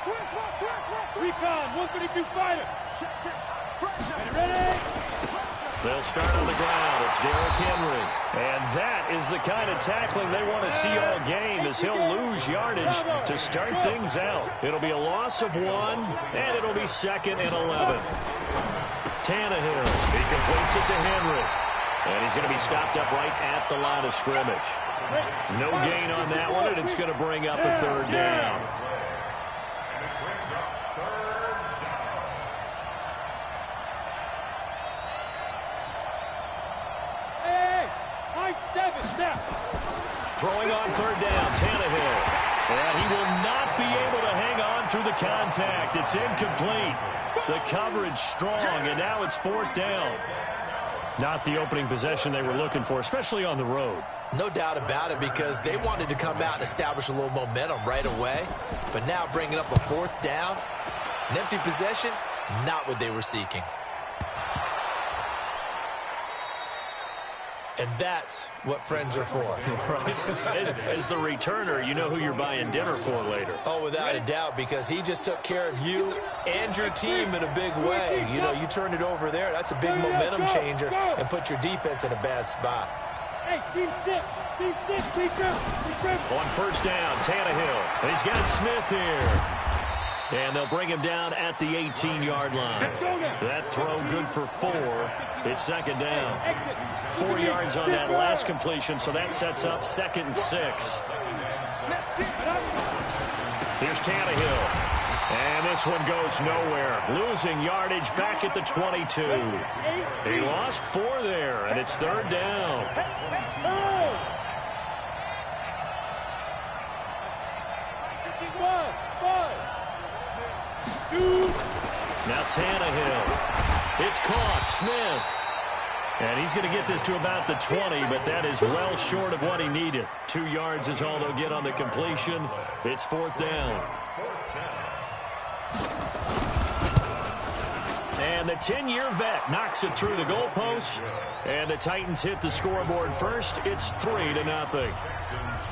Recon, 152 fighter. Ready? They'll start on the ground. It's Derrick Henry. And that is the kind of tackling they want to see all game, as he'll lose yardage to start things out. It'll be a loss of 1, and it'll be 2nd and 11. Tannehill, he completes it to Henry. And he's going to be stopped up right at the line of scrimmage. No gain on that one, and it's going to bring up a 3rd down. Throwing on 3rd down, Tannehill. And he will not be able to hang on through the contact. It's incomplete. The coverage strong, and now it's 4th down. Not the opening possession they were looking for, especially on the road. No doubt about it, because they wanted to come out and establish a little momentum right away. But now bringing up a 4th down, an empty possession, not what they were seeking. And that's what friends are for. Right. As the returner, you know who you're buying dinner for later. Oh, without a doubt, because he just took care of you and your team in a big way. You know, you turn it over there, that's a big momentum changer, and put your defense in a bad spot. Hey, team 6, teacher. On 1st down, Tannehill. And he's got Smith here. And they'll bring him down at the 18-yard line. That throw good for 4. It's 2nd down. 4 yards on that last completion, so that sets up 2nd and 6. Here's Tannehill. And this one goes nowhere. Losing yardage back at the 22. He lost 4 there, and it's 3rd down. Now Tannehill. It's caught. Smith. And he's going to get this to about the 20, but that is well short of what he needed. 2 yards is all they'll get on the completion. It's 4th down. And the 10-year vet knocks it through the goalpost. And the Titans hit the scoreboard first. It's 3-0.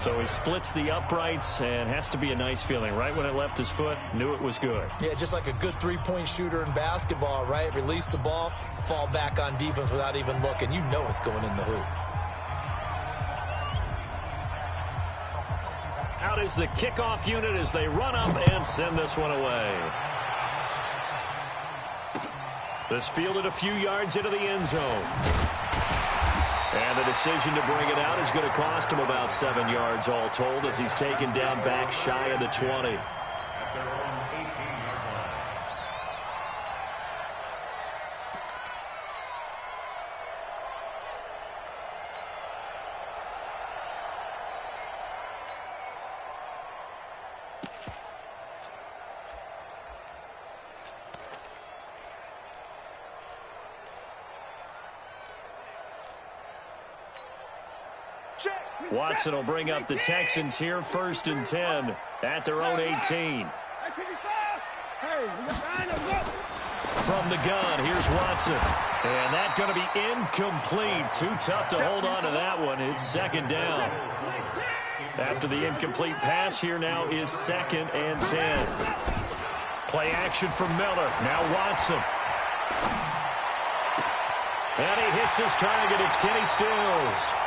So he splits the uprights, and has to be a nice feeling. Right when it left his foot, knew it was good. Yeah, just like a good three-point shooter in basketball, right? Release the ball, fall back on defense without even looking. You know it's going in the hoop. Out is the kickoff unit as they run up and send this one away. This fielded a few yards into the end zone. And the decision to bring it out is going to cost him about 7 yards all told, as he's taken down back shy of the 20. Watson will bring up the Texans here, 1st and 10 at their own 18. From the gun, here's Watson. And that's going to be incomplete. Too tough to hold on to that one. It's 2nd down. After the incomplete pass, here now is 2nd and 10. Play action from Miller. Now Watson. And he hits his target. It's Kenny Stills.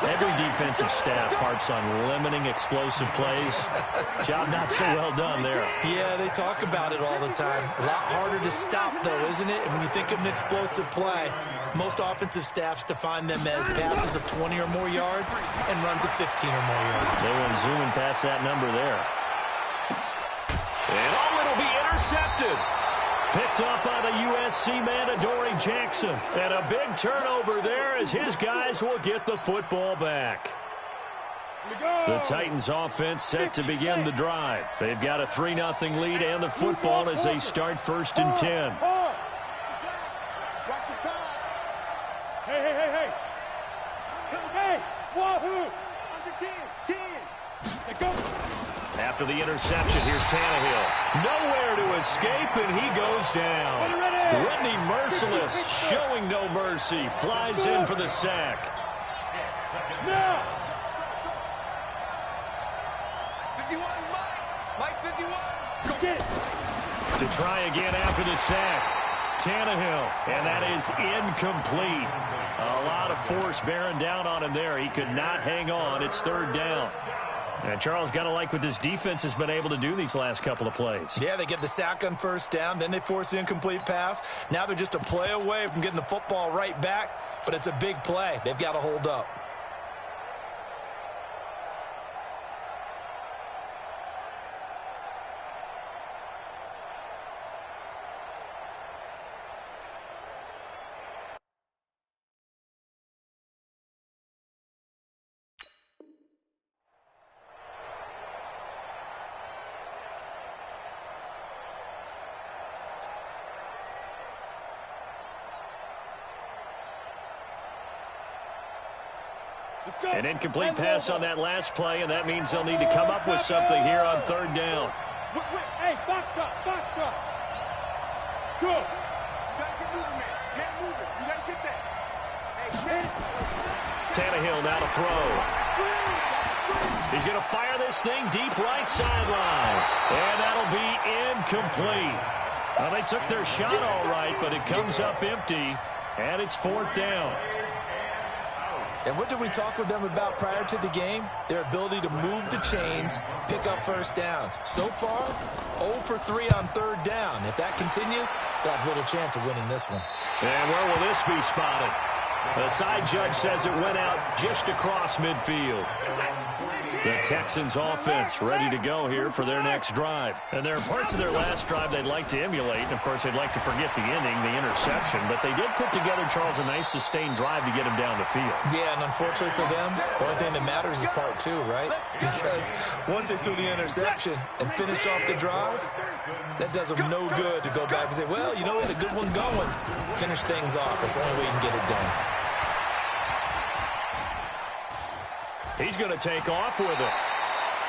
Every defensive staff harps on limiting explosive plays. Job not so well done there. Yeah, they talk about it all the time. A lot harder to stop, though, isn't it? And when you think of an explosive play, most offensive staffs define them as passes of 20 or more yards and runs of 15 or more yards. They want to zoom in past that number there. And it'll be intercepted. Picked up by the USC man, Adoree Jackson. And a big turnover there as his guys will get the football back. The Titans offense set to begin the drive. They've got a 3-0 lead and the football as they start 1st and 10. Hey. Hey, wahoo! Under 10. Let's go. After the interception, here's Tannehill. Nowhere to escape, and he goes down. Whitney Merciless, showing no mercy, flies in for the sack. Now. 51, Mike 51. To try again after the sack. Tannehill, and that is incomplete. A lot of force bearing down on him there. He could not hang on. It's third down. And Charles, got to like what this defense has been able to do these last couple of plays. Yeah, they get the sack on first down, then they force the incomplete pass. Now they're just a play away from getting the football right back, but it's a big play. They've got to hold up. An incomplete pass on that last play, and that means they'll need to come up with something here on third down. Hey, box truck, box truck. Go. You got to get moving, man. Get moving. You got to get that. Hey, Tannehill now to throw. He's going to fire this thing deep right sideline. And that'll be incomplete. Well, they took their shot all right, but it comes up empty, and it's fourth down. And what did we talk with them about prior to the game? Their ability to move the chains, pick up first downs. So far, 0 for 3 on third down. If that continues, they'll have little chance of winning this one. And where will this be spotted? The side judge says it went out just across midfield. The Texans offense ready to go here for their next drive. And there are parts of their last drive they'd like to emulate. And, of course, they'd like to forget the ending, the interception. But they did put together, Charles, a nice sustained drive to get him down the field. Yeah, and unfortunately for them, the only thing that matters is part 2, right? Because once they threw the interception and finished off the drive, that does them no good to go back and say, well, you know, we had a good one going. Finish things off. That's the only way you can get it done. He's going to take off with it.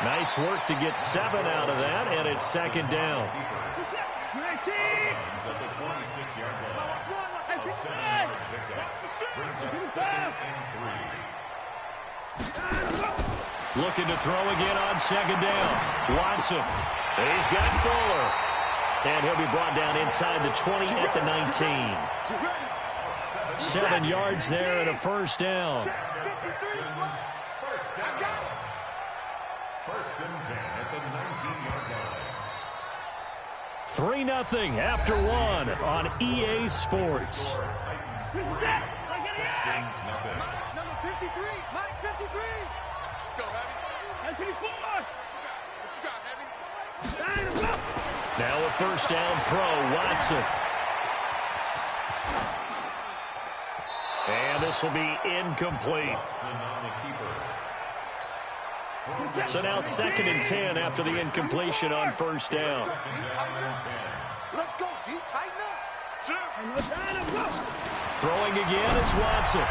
Nice work to get 7 out of that, and it's second down. Looking to throw again on second down. Watson. He's got Fuller. And he'll be brought down inside the 20 at the 19. 7 yards there and a first down. First and 10 at the 19-yard line. 3-0 after 1 on EA Sports. Number 53, Mike 53. Let's go, Heavy. 54. What you got, Heavy? Now a first down throw, Watson. And this will be incomplete. So now 2nd and 10 after the incompletion on first down. Let's go, D. Tighten up. Throwing again is Watson.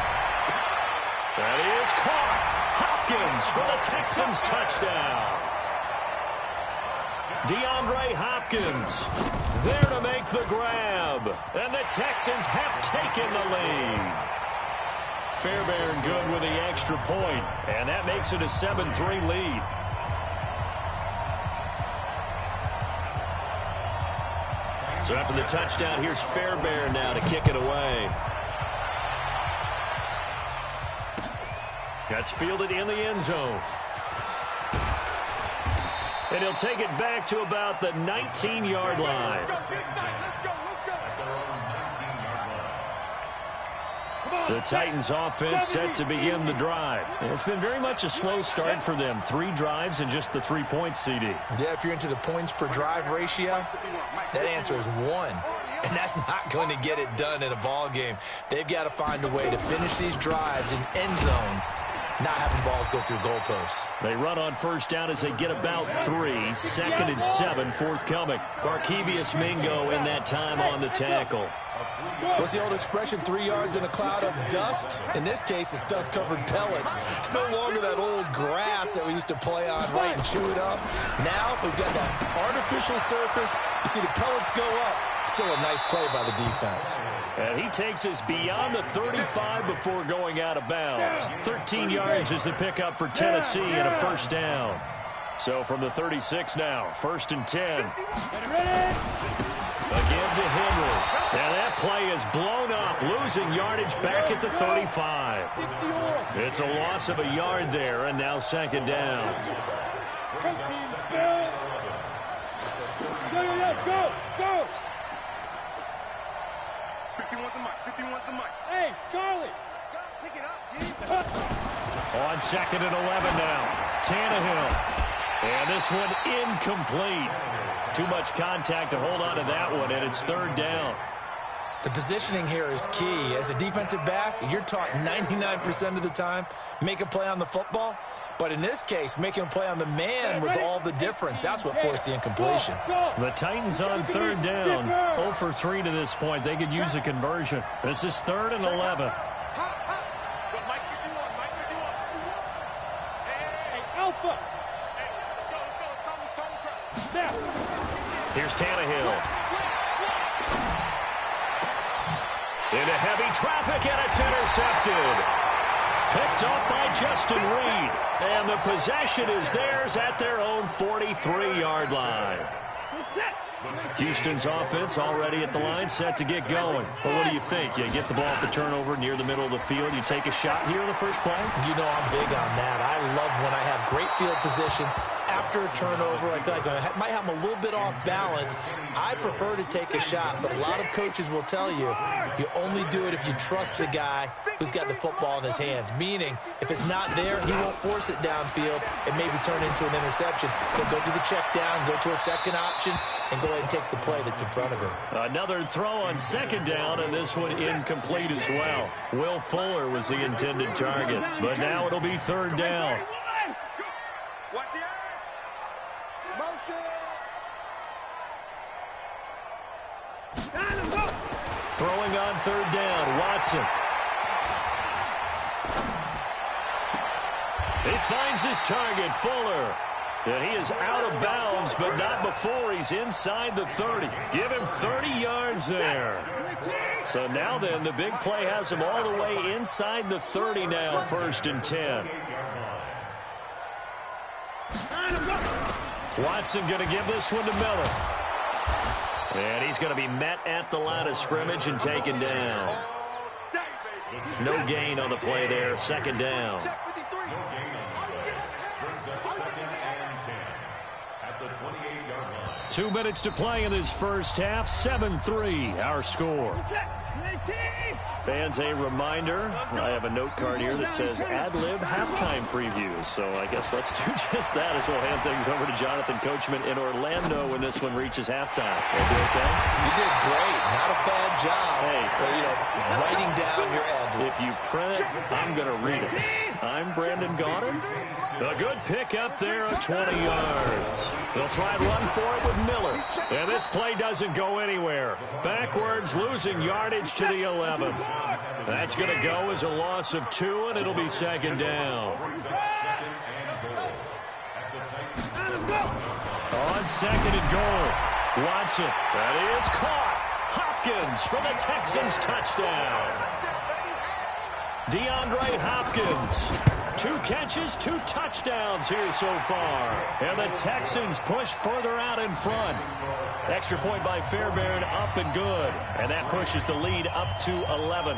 That is caught. Hopkins for the Texans touchdown. DeAndre Hopkins there to make the grab. And the Texans have taken the lead. Fairbairn good with the extra point, and that makes it a 7-3 lead. So after the touchdown, here's Fairbairn now to kick it away. That's fielded in the end zone. And he'll take it back to about the 19-yard line. The Titans offense set to begin the drive. And it's been very much a slow start for them. 3 drives and just the 3 points, CD. Yeah, if you're into the points per drive ratio, that answer is 1. And that's not going to get it done in a ball game. They've got to find a way to finish these drives in end zones, not having balls go through goalposts. They run on first down as they get about 3. 2nd and 7 forthcoming. Barkevius Mingo in that time on the tackle. What's the old expression, 3 yards in a cloud of dust? In this case, it's dust-covered pellets. It's no longer that old grass that we used to play on, right, and chew it up. Now we've got that artificial surface. You see the pellets go up. Still a nice play by the defense. And he takes us beyond the 35 before going out of bounds. 13 yards is the pickup for Tennessee and a first down. So from the 36 now, 1st and 10. Ready? Again to Henry. And that play is blown up, losing yardage back at the 35. It's a loss of a yard there, and now 2nd down. Go, team, go! Go! 51's the mic, 51's the mic. Hey, Charlie! Scott, pick it up, On 2nd and 11 now. Tannehill. And this one incomplete. Too much contact to hold on to that one, and it's 3rd down. The positioning here is key. As a defensive back, you're taught 99% of the time, make a play on the football. But in this case, making a play on the man was all the difference. That's what forced the incompletion. The Titans on 3rd down. 0 for 3 to this point. They could use a conversion. This is 3rd and 11. Here's Tannehill. Into heavy traffic, and it's intercepted. Picked up by Justin Reed. And the possession is theirs at their own 43-yard line. Houston's offense already at the line, set to get going. But what do you think? You get the ball at the turnover near the middle of the field. You take a shot here in the first play? You know I'm big on that. I love when I have great field position. After a turnover, I feel like I might have them a little bit off balance. I prefer to take a shot, but a lot of coaches will tell you, you only do it if you trust the guy who's got the football in his hands. Meaning, if it's not there, he won't force it downfield and maybe turn into an interception. He'll go to the check down, go to a second option, and go ahead and take the play that's in front of him. Another throw on 2nd down, and this one incomplete as well. Will Fuller was the intended target, but now it'll be 3rd down. Watch the edge. Motion. Throwing on 3rd down, Watson. He finds his target, Fuller. And he is out of bounds, but not before he's inside the 30. Give him 30 yards there. So now then, the big play has him all the way inside the 30 now, 1st and 10. Watson going to give this one to Miller. And he's going to be met at the line of scrimmage and taken down. No gain on the play there, 2nd down. 2 minutes to play in this first half. 7-3, our score. Fans, a reminder, I have a note card here that says ad-lib halftime previews. So I guess let's do just that as we'll hand things over to Jonathan Coachman in Orlando when this one reaches halftime. We'll do okay? You did great. Not a bad job. Hey, writing down your ad-libs. If you print it, I'm going to read it. I'm Brandon Gaudin. A good pick up there at 20 yards. They'll try and run for it with Miller. And this play doesn't go anywhere. Backwards, losing yardage to the 11. That's going to go as a loss of 2, and it'll be 2nd down. On 2nd and goal, Watson. That is caught. Hopkins for the Texans touchdown. DeAndre Hopkins. 2 catches, 2 touchdowns here so far. And the Texans push further out in front. Extra point by Fairbairn, up and good. And that pushes the lead up to 11.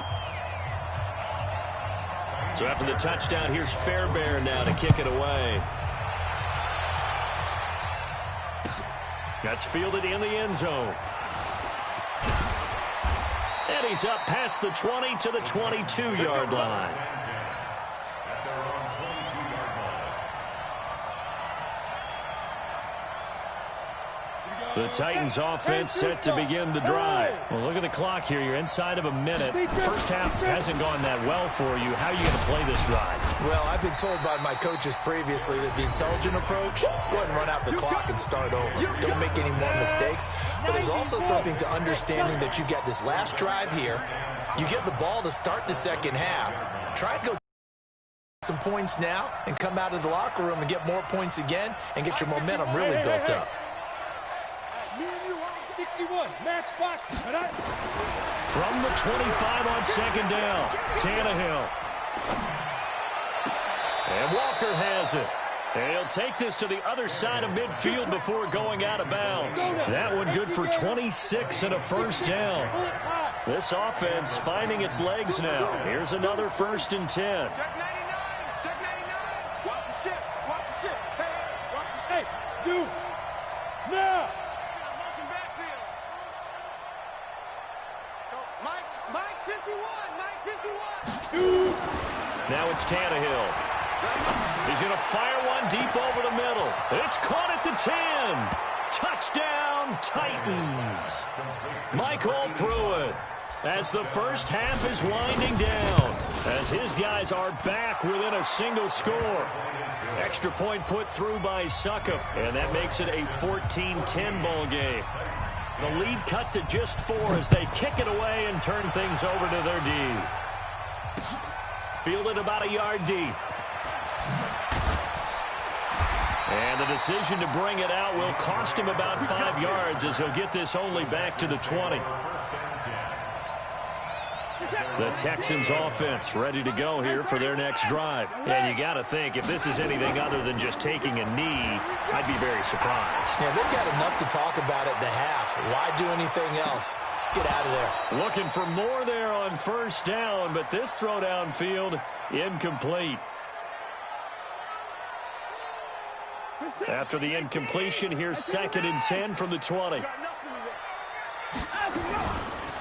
So after the touchdown, here's Fairbairn now to kick it away. That's fielded in the end zone. And he's up past the 20 to the 22-yard line. The Titans offense set to begin the drive. Well, look at the clock here. You're inside of a minute. First half hasn't gone that well for you. How are you going to play this drive? Well, I've been told by my coaches previously that the intelligent approach, go ahead and run out the clock and start over. Don't make any more mistakes. But there's also something to understanding that you get this last drive here. You get the ball to start the second half. Try and go some points now and come out of the locker room and get more points again and get your momentum really built up. 61, match box. From the 25 on 2nd down, Tannehill. And Walker has it. He'll take this to the other side of midfield before going out of bounds. That one good for 26 and a first down. This offense finding its legs now. Here's another 1st and 10. Check 99. Check 99. Watch the ship. Watch the ship. Hey, watch the ship. Hey, dude. Now. Motion backfield. Mike 51. Mike 51. Dude. Now it's Tannehill. He's going to fire one deep over the middle. It's caught at the 10. Touchdown, Titans. Michael Pruitt, as the first half is winding down, as his guys are back within a single score. Extra point put through by Succop, and that makes it a 14-10 ball game. The lead cut to just 4 as they kick it away and turn things over to their D. Fielded about a yard deep. And the decision to bring it out will cost him about 5 yards as he'll get this only back to the 20. The Texans offense ready to go here for their next drive. And you got to think, if this is anything other than just taking a knee, I'd be very surprised. Yeah, they've got enough to talk about at the half. Why do anything else? Just get out of there. Looking for more there on first down, but this throw downfield, incomplete. After the incompletion, here's 2nd and 10 from the 20.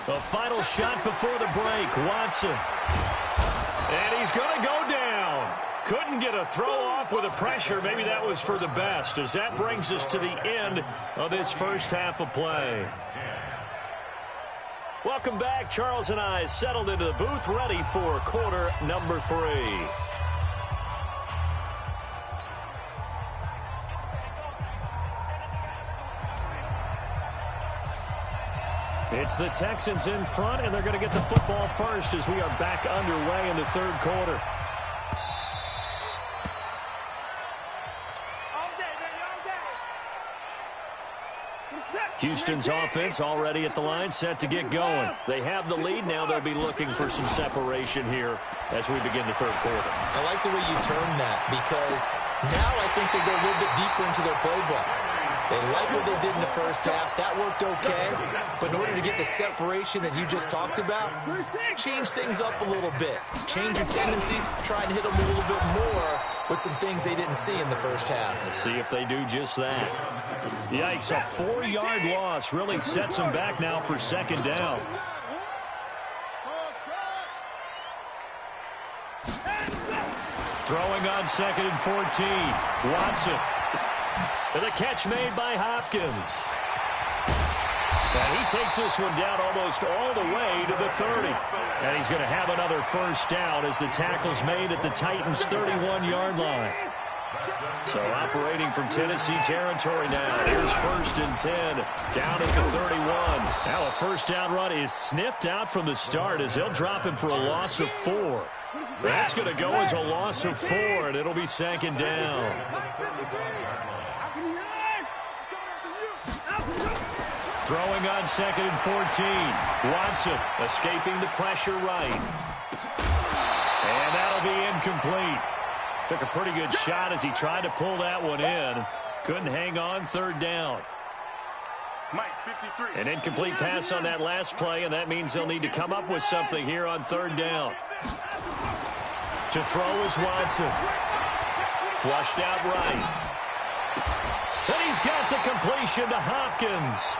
The final shot before the break, Watson. And he's going to go down. Couldn't get a throw off with the pressure. Maybe that was for the best, as that brings us to the end of this first half of play. Welcome back. Charles and I settled into the booth, ready for quarter number 3. It's the Texans in front, and they're going to get the football first as we are back underway in the 3rd quarter. Houston's offense already at the line, set to get going. They have the lead. Now they'll be looking for some separation here as we begin the 3rd quarter. I like the way you term that, because now I think they go a little bit deeper into their playbook. They like what they did in the first half. That worked okay. But in order to get the separation that you just talked about, change things up a little bit. Change your tendencies. Try and hit them a little bit more with some things they didn't see in the first half. Let's see if they do just that. Yikes, a 4-yard loss really sets them back now for 2nd down. Throwing on 2nd and 14. Watson. And the catch made by Hopkins. And he takes this one down almost all the way to the 30. And he's going to have another first down as the tackle's made at the Titans' 31-yard line. So operating from Tennessee territory now. Here's 1st and 10 down at the 31. Now a first down run is sniffed out from the start as they'll drop him for a loss of 4. That's going to go as a loss of 4, and it'll be 2nd down. Throwing on 2nd and 14. Watson escaping the pressure right. And that'll be incomplete. Took a pretty good shot as he tried to pull that one in. Couldn't hang on, 3rd down. An incomplete pass on that last play, and that means they'll need to come up with something here on 3rd down. To throw is Watson. Flushed out right. And he's got the completion to Hopkins.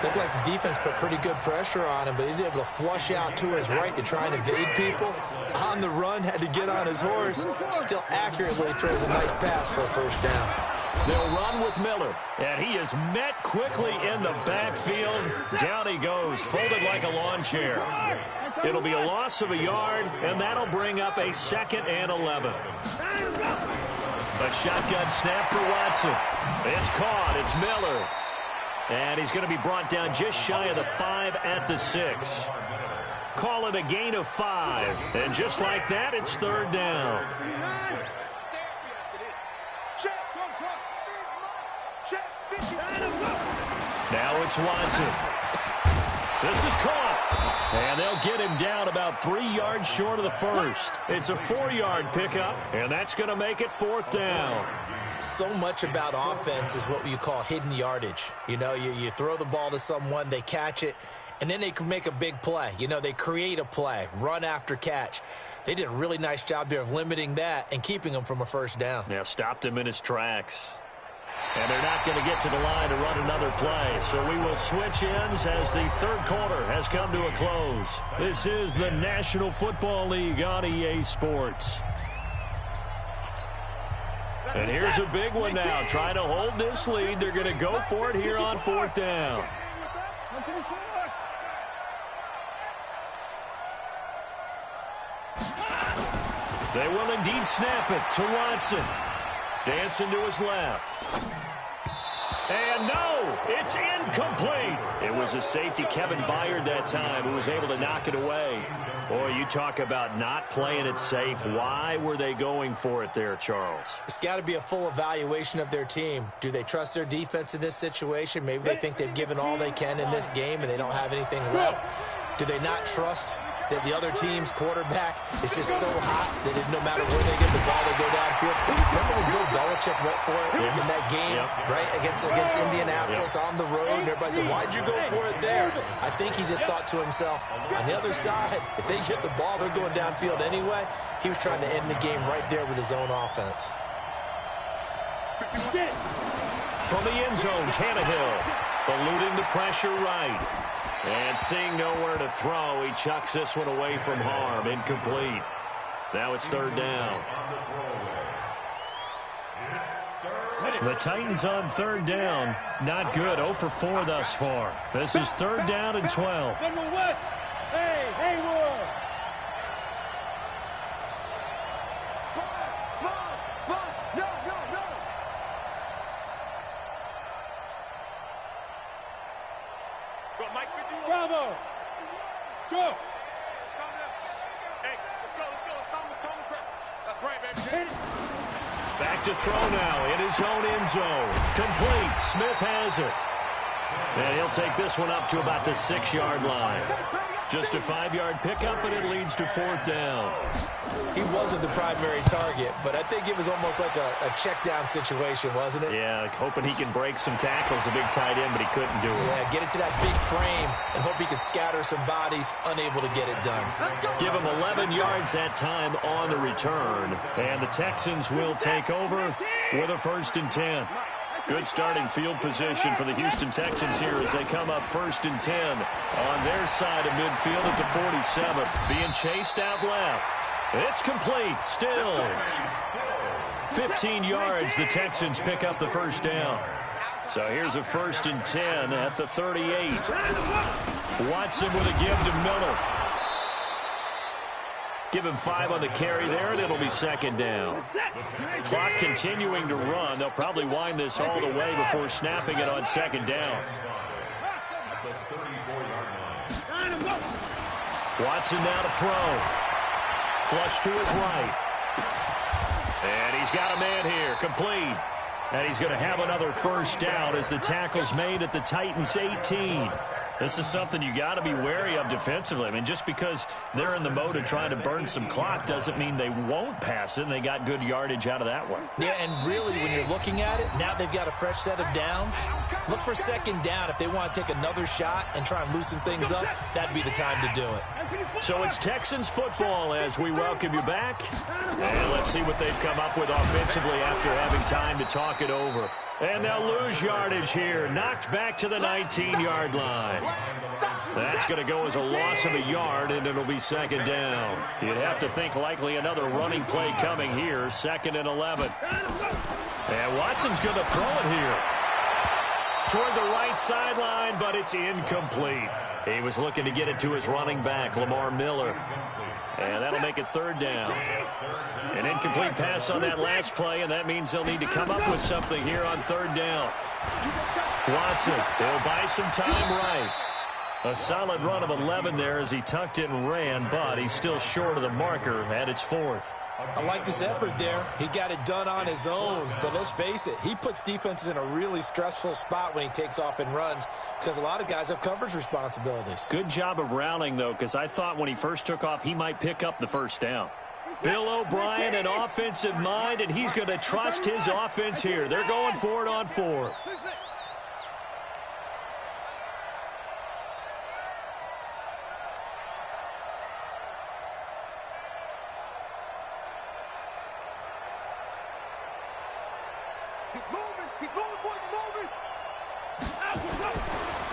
Looked like the defense put pretty good pressure on him, but he's able to flush out to his right to try and evade people. On the run, had to get on his horse. Still accurately throws a nice pass for a first down. They'll run with Miller, and he is met quickly in the backfield. Down he goes, folded like a lawn chair. It'll be a loss of a yard, and that'll bring up a 2nd and 11. A shotgun snap for Watson. It's caught. It's Miller. And he's going to be brought down just shy of the 5 at the 6. Call it a gain of 5. And just like that, it's 3rd down. Now it's Watson. This is caught. And they'll get him down about 3 yards short of the first. It's a 4-yard pickup, and that's going to make it 4th down. So much about offense is what you call hidden yardage. You know, you throw the ball to someone, they catch it, and then they can make a big play. You know, they create a play, run after catch. They did a really nice job there of limiting that and keeping him from a first down. Yeah, stopped him in his tracks. And they're not going to get to the line to run another play. So we will switch ends as the third quarter has come to a close. This is the National Football League on EA Sports. And here's a big one now. Trying to hold this lead. They're going to go for it here on 4th down. They will indeed snap it to Watson. Dancing to his left. And no, it's incomplete. It was a safety, Kevin Byard, that time, who was able to knock it away. Boy, you talk about not playing it safe. Why were they going for it there, Charles? It's got to be a full evaluation of their team. Do they trust their defense in this situation? Maybe they think they've given all they can in this game and they don't have anything left. Do they not trust that the other team's quarterback is just so hot that no matter where they get the ball, they go downfield? Remember when Bill Belichick went for it in that game, right, against Indianapolis on the road? And everybody said, why'd you go for it there? I think he just thought to himself, on the other side, if they get the ball, they're going downfield anyway. He was trying to end the game right there with his own offense. From the end zone, Tannehill eluding the pressure right. And seeing nowhere to throw, he chucks this one away from harm. Incomplete. Now it's 3rd down. The Titans on 3rd down. Not good. 0 for 4 thus far. This is 3rd down and 12. Hey, Haywood! No! Bravo! Go! Hey, let's go. Calm the pressure. That's right, baby. Back to throw now in his own end zone. Complete. Smith has it. And he'll take this one up to about the 6-yard line. Just a 5-yard pickup, and it leads to 4th down. He wasn't the primary target, but I think it was almost like a check-down situation, wasn't it? Yeah, like hoping he can break some tackles, a big tight end, but he couldn't do it. Yeah, get it to that big frame and hope he can scatter some bodies, unable to get it done. Give him 11 yards that time on the return. And the Texans will take over with a 1st and 10. Good starting field position for the Houston Texans here as they come up 1st and 10 on their side of midfield at the 47. Being chased out left. It's complete. Stills. 15 yards. The Texans pick up the 1st down. So here's a 1st and 10 at the 38. Watson with a give to Miller. Give him 5 on the carry there, and it'll be 2nd down. Clock continuing to run. They'll probably wind this all the way before snapping it on 2nd down. Watson now to throw. Flush to his right. And he's got a man here. Complete. And he's going to have another 1st down as the tackle's made at the Titans' 18. This is something you got to be wary of defensively. I mean, just because they're in the mode of trying to burn some clock doesn't mean they won't pass it, and they got good yardage out of that one. Yeah, and really, when you're looking at it, now they've got a fresh set of downs. Look for 2nd down. If they want to take another shot and try and loosen things up, that'd be the time to do it. So it's Texans football as we welcome you back. And let's see what they've come up with offensively after having time to talk it over. And they'll lose yardage here. Knocked back to the 19-yard line. That's going to go as a loss of a yard, and it'll be 2nd down. You'd have to think likely another running play coming here. 2nd and 11. And Watson's going to throw it here. Toward the right sideline, but it's incomplete. He was looking to get it to his running back, Lamar Miller. And that'll make it 3rd down. An incomplete pass on that last play, and that means they'll need to come up with something here on 3rd down. Watson, he'll buy some time right. A solid run of 11 there as he tucked it and ran, but he's still short of the marker, and it's 4th. I like this effort there. He got it done on his own. But let's face it, he puts defenses in a really stressful spot when he takes off and runs because a lot of guys have coverage responsibilities. Good job of rounding, though, because I thought when he first took off, he might pick up the first down. Bill O'Brien, an offensive mind, and he's going to trust his offense here. They're going for it on fourth.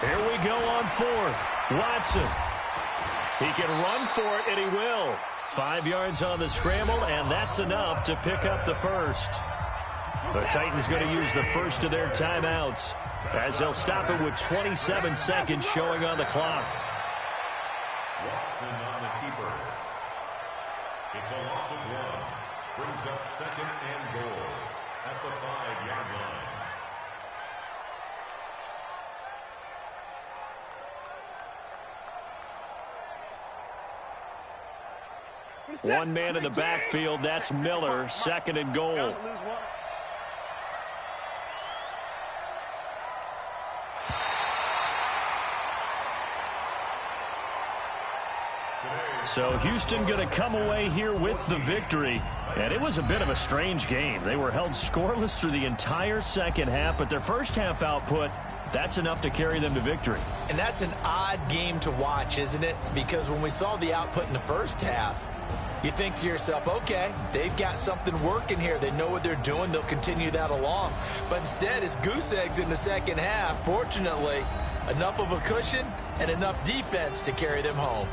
Here we go on fourth. Watson. He can run for it, and he will. 5 yards on the scramble, and that's enough to pick up the first. The Titans going to use the first of their timeouts as they'll stop it with 27 seconds showing on the clock. Watson on the keeper. It's a loss of 1. Brings up 2nd and goal at the 5-yard line. One man in the backfield, that's Miller, 2nd and goal. So Houston going to come away here with the victory. And it was a bit of a strange game. They were held scoreless through the entire second half, but their first half output, that's enough to carry them to victory. And that's an odd game to watch, isn't it? Because when we saw the output in the first half, you think to yourself, okay, they've got something working here. They know what they're doing. They'll continue that along. But instead, it's goose eggs in the second half. Fortunately, enough of a cushion and enough defense to carry them home.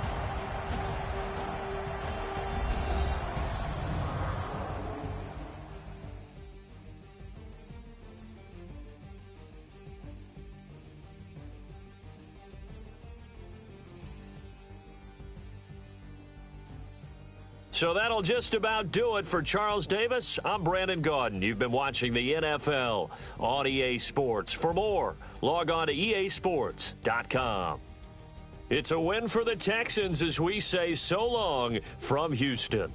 So that'll just about do it for Charles Davis. I'm Brandon Gaudin. You've been watching the NFL on EA Sports. For more, log on to easports.com. It's a win for the Texans as we say so long from Houston.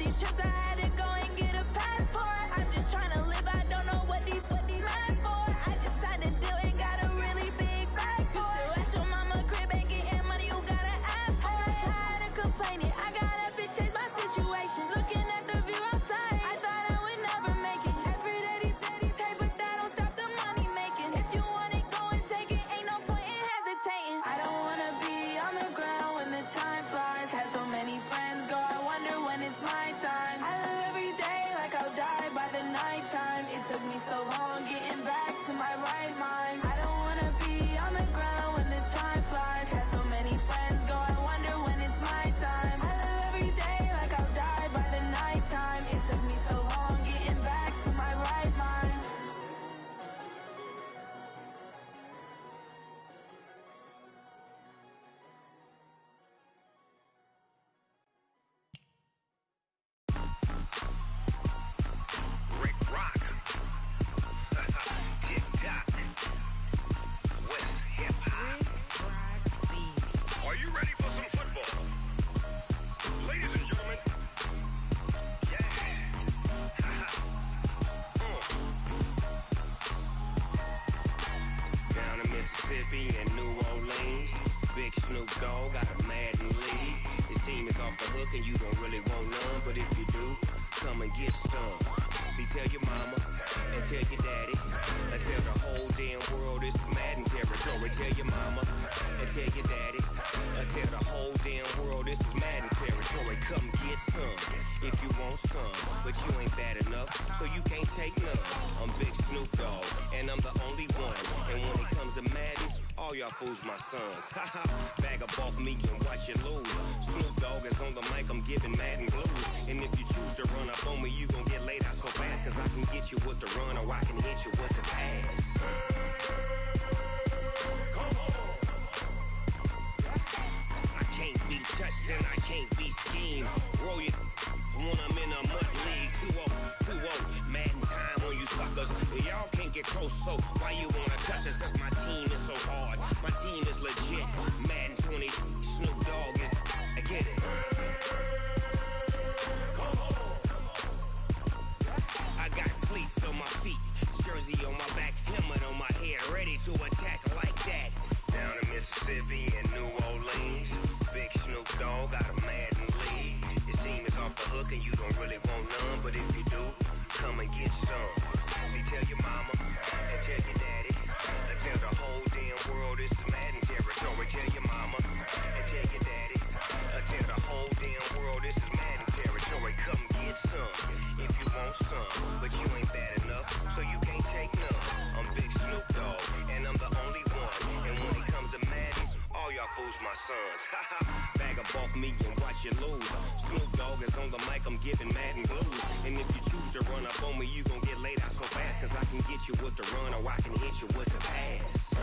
these trips, I had to go and get a passport. I'm just trying to live, I don't know what these mad for. I just signed a deal and got a really big bag for it. Still at your mama crib, ain't getting money, you gotta ask for it. I'm tired of complaining, I gotta bitch change my situation. Looking at the view outside, I thought I would never make it. Every day these take, but that don't stop the money making. If you want it, go and take it, ain't no point in hesitating. I don't wanna be on the ground when the time flies. Had so many friends go, I wonder when it's my time. I live every day like I'll die by the nighttime. It took me so long getting back to my right mind. I don't wanna be on the ground when the time flies. Had so many friends go, I wonder when it's my time. I live every day like I'll die by the nighttime. It took me so long getting back to my right mind. Rick Rock. Tick-tock. West hip-hop. Are you ready for some football? Ladies and gentlemen. Yeah. Down in Mississippi and New Orleans, Big Snoop Dogg got a Madden league. His team is off the hook and you don't really want none, but if you do, come and get some. See, tell your mama and tell your daddy and tell the whole damn world this is Madden territory. Tell your mama and tell your daddy and tell the whole damn world this is Madden territory. Come get some if you want some, but you ain't bad enough, so you can't take none. I'm Big Snoop Dogg and I'm the only one. And when it comes to Madden, all y'all fools my sons. Haha, bag up off me and watch you lose. Snoop Dogg is on the mic, I'm giving Madden blues. And if you choose to run up on me, you gon' get laid out so fast, cause I can get you with the run or I can hit you with the pass. I can't be touched and I can't be schemed. Roll you when I'm in a mud league. 2-0, Madden time on you suckers. Y'all can't get close, so why you wanna touch us? Cause my team is so hard, my team is legit. Madden 20, Snoop Dogg is, I get it. I got cleats on my feet, jersey on my back, helmet on my head, ready to attack like that. Down in Mississippi and New Orleans, Big Snoop Dogg got a Madden league. His team is off the hook and you don't really want none, but if you do, come and get some. See, tell your mama and tell your daddy and tell the whole damn world this is Madden territory. Tell your mama and tell your daddy and tell the whole damn world this is Madden territory. Come get some if you want some, but you ain't bad enough, so you can't take none. I'm Big Snoop Dogg and I'm the only one. And when it comes to Madden, all y'all fools my sons. Bag up off me and watch you lose. Snoop Dogg is on the mic, I'm giving Madden blues. And if you choose to run up on me, you gon' get laid out so fast, cause I can get you with the run or I can hit you with the pass.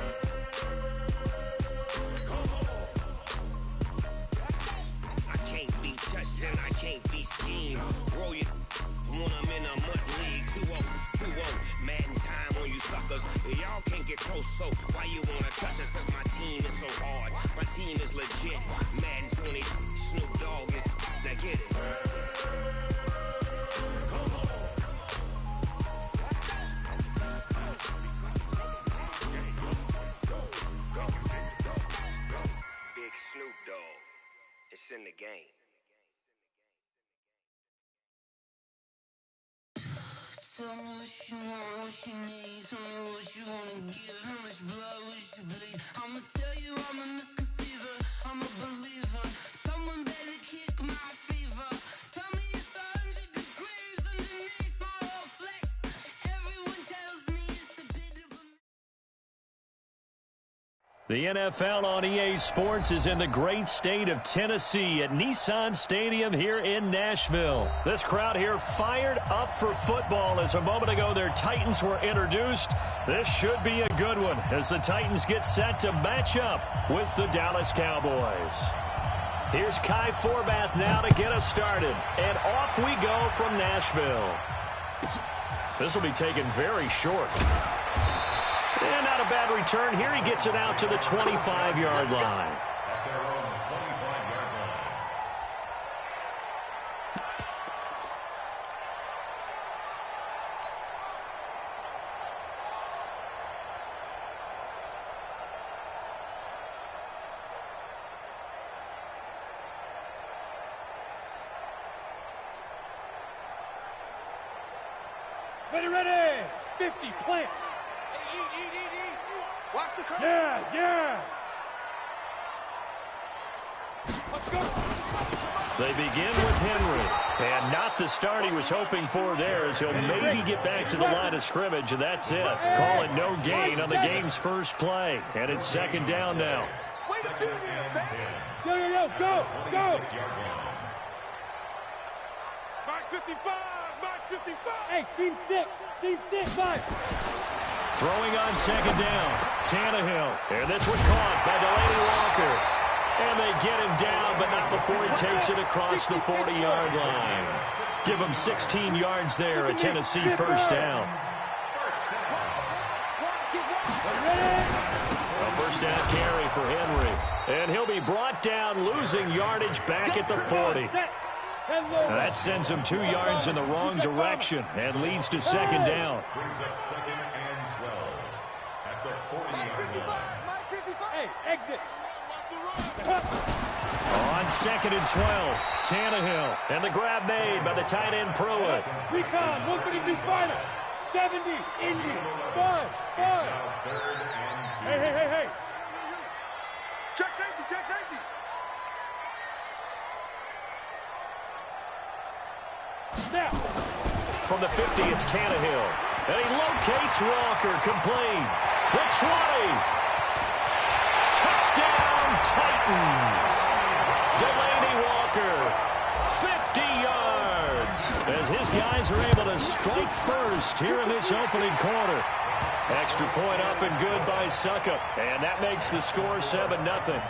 I can't be touched and I can't be schemed. Roll you when I'm in a mud league. 2-0, Madden time on you suckers. Y'all can't get close, so why you wanna touch us? Cause my team is so hard, my team is legit. Madden 20, Snoop Dogg is, now get it. Big Snoop Dogg, it's in the game. Tell me what you want, what you need. Tell me what you wanna give. How much blood would you bleed? I'ma tell you I'm a misconceiver. I'm a believer. Someone better kick my fever. Tell me it's 100 degrees underneath my whole flesh. Everyone tells me it's a bit of a... The NFL on EA Sports is in the great state of Tennessee at Nissan Stadium here in Nashville. This crowd here fired up for football as a moment ago their Titans were introduced. This should be a good one as the Titans get set to match up with the Dallas Cowboys. Here's Kai Forbath now to get us started. And off we go from Nashville. This will be taken very short. And not a bad return here. He gets it out to the 25-yard line. Ready. 50, plant. Hey, eat. Watch the curve. Yes. Let's go. They begin with Henry, and not the start he was hoping for there, as he'll maybe get back to the line of scrimmage, and that's it. Call it no gain on the game's first play, and it's second down now. Wait a minute, man. Yo, go. Mark 55. Hey, seam six, 5. Throwing on second down, Tannehill, and this one caught by Delaney Walker. And they get him down, but not before he takes it across the 40-yard line. Give him 16 yards there, a Tennessee first down. A first down carry for Henry. And he'll be brought down, losing yardage back at the 40. That sends him 2 yards in the wrong direction and leads to second down. Brings up second and 12 at the 40-yard line. Hey, exit. On second and 12, Tannehill, and the grab made by the tight end Pruitt. Recon, 132 final. 70, Indy, 5. Hey. Check safety. Now. From the 50, it's Tannehill. And he locates Walker, complete. The 20. Touchdown, Titans. Delaney Walker, 50 yards. As his guys are able to strike first here in this opening quarter. Extra point up and good by Suckup. And that makes the score 7-0.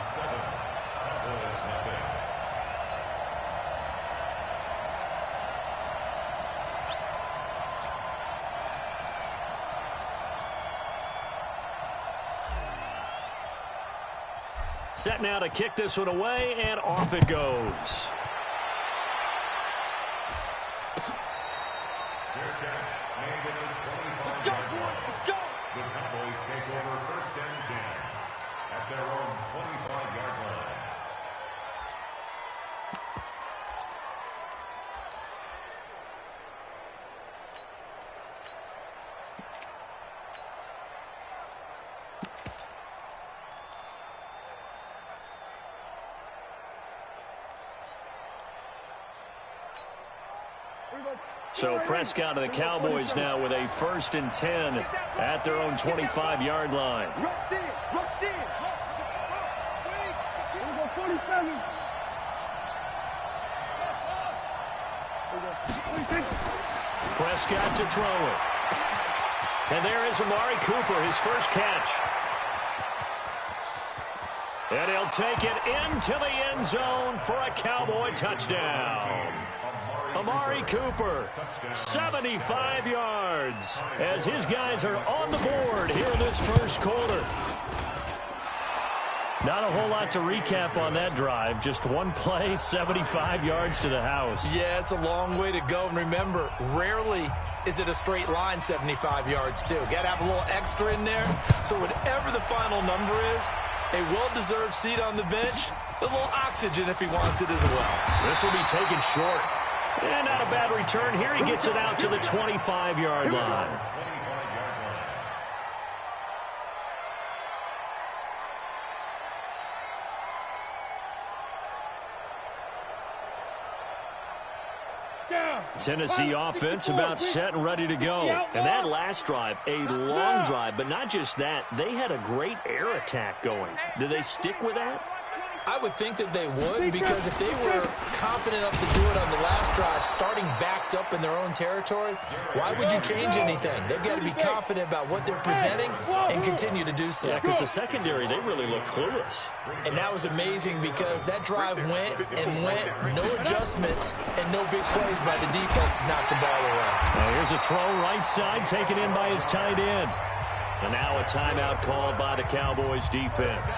Set now to kick this one away, and off it goes. Let's go. The Cowboys take over first and 10 at their own 25-yard line. So Prescott and the Cowboys now with a first and 10 at their own 25-yard line. Rush in. Here we go, 47. Prescott to throw it. And there is Amari Cooper, his first catch. And he'll take it into the end zone for a Cowboy touchdown. Amari Cooper, 75 yards, as his guys are on the board here in this first quarter. Not a whole lot to recap on that drive. Just one play, 75 yards to the house. Yeah, it's a long way to go. And remember, rarely is it a straight line 75 yards, too. Got to have a little extra in there. So whatever the final number is, a well-deserved seat on the bench, a little oxygen if he wants it as well. This will be taken short. And not a bad return here. He gets it out to the 25-yard line. Tennessee offense about set and ready to go. And that last drive, a long drive, but not just that, they had a great air attack going. Do they stick with that? I would think that they would, because if they were confident enough to do it on the last drive, starting backed up in their own territory, why would you change anything? They've got to be confident about what they're presenting and continue to do so. Yeah, because the secondary, they really look clueless. And that was amazing because that drive went, no adjustments, and no big plays by the defense to knock the ball away. Now here's a throw right side, taken in by his tight end. And now a timeout called by the Cowboys defense.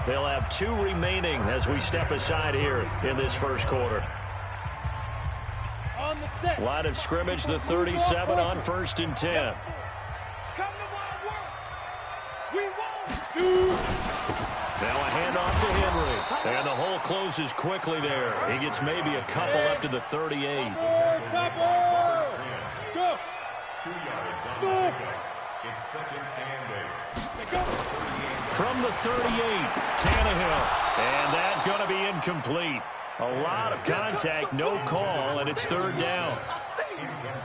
They'll have 2 remaining as we step aside here in this first quarter. Line of scrimmage, the 37 on first and 10. Now a handoff to Henry. And the hole closes quickly there. He gets maybe a couple up to the 38. Go. 2 yards. move. It's second and 8. From the 38, Tannehill. And that's going to be incomplete. A lot of contact, no call, and it's third down.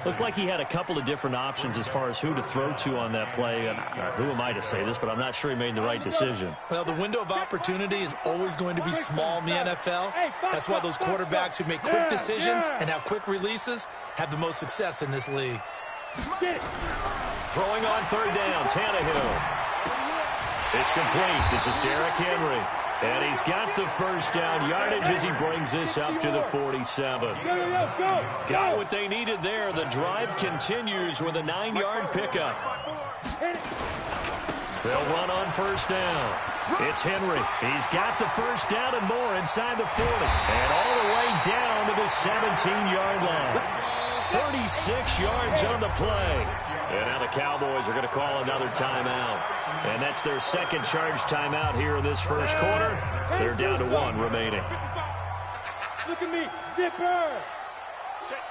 Looked like he had a couple of different options as far as who to throw to on that play. And who am I to say this, but I'm not sure he made the right decision. Well, the window of opportunity is always going to be small in the NFL. That's why those quarterbacks who make quick decisions and have quick releases have the most success in this league. Throwing on third down, Tannehill. It's complete. This is Derrick Henry. And he's got the first down yardage as he brings this up to the 47. Got what they needed there. The drive continues with a 9-yard pickup. They'll run on first down. It's Henry. He's got the first down and more inside the 40. And all the way down to the 17-yard line. 36 yards on the play. And now the Cowboys are going to call another timeout. And that's their second charge timeout here in this first quarter. They're down to 1 remaining. Look at me. Zipper. Check.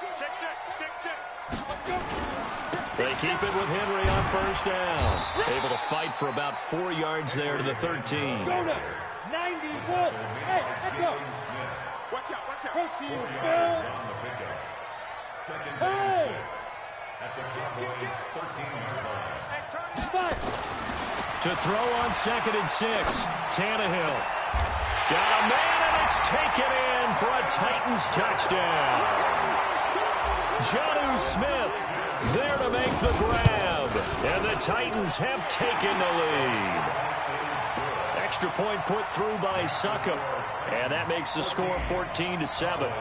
They keep it with Henry on first down. Able to fight for about 4 yards there to the 13. Go to 91. Hey, let's go. Watch out. Protein spill. Second and 6 at the Cowboys' 13-yard line. To throw on second and 6, Tannehill. Got a man, and it's taken in for a Titans touchdown. Jonnu Smith there to make the grab, and the Titans have taken the lead. Extra point put through by Succop, and that makes the score 14-7.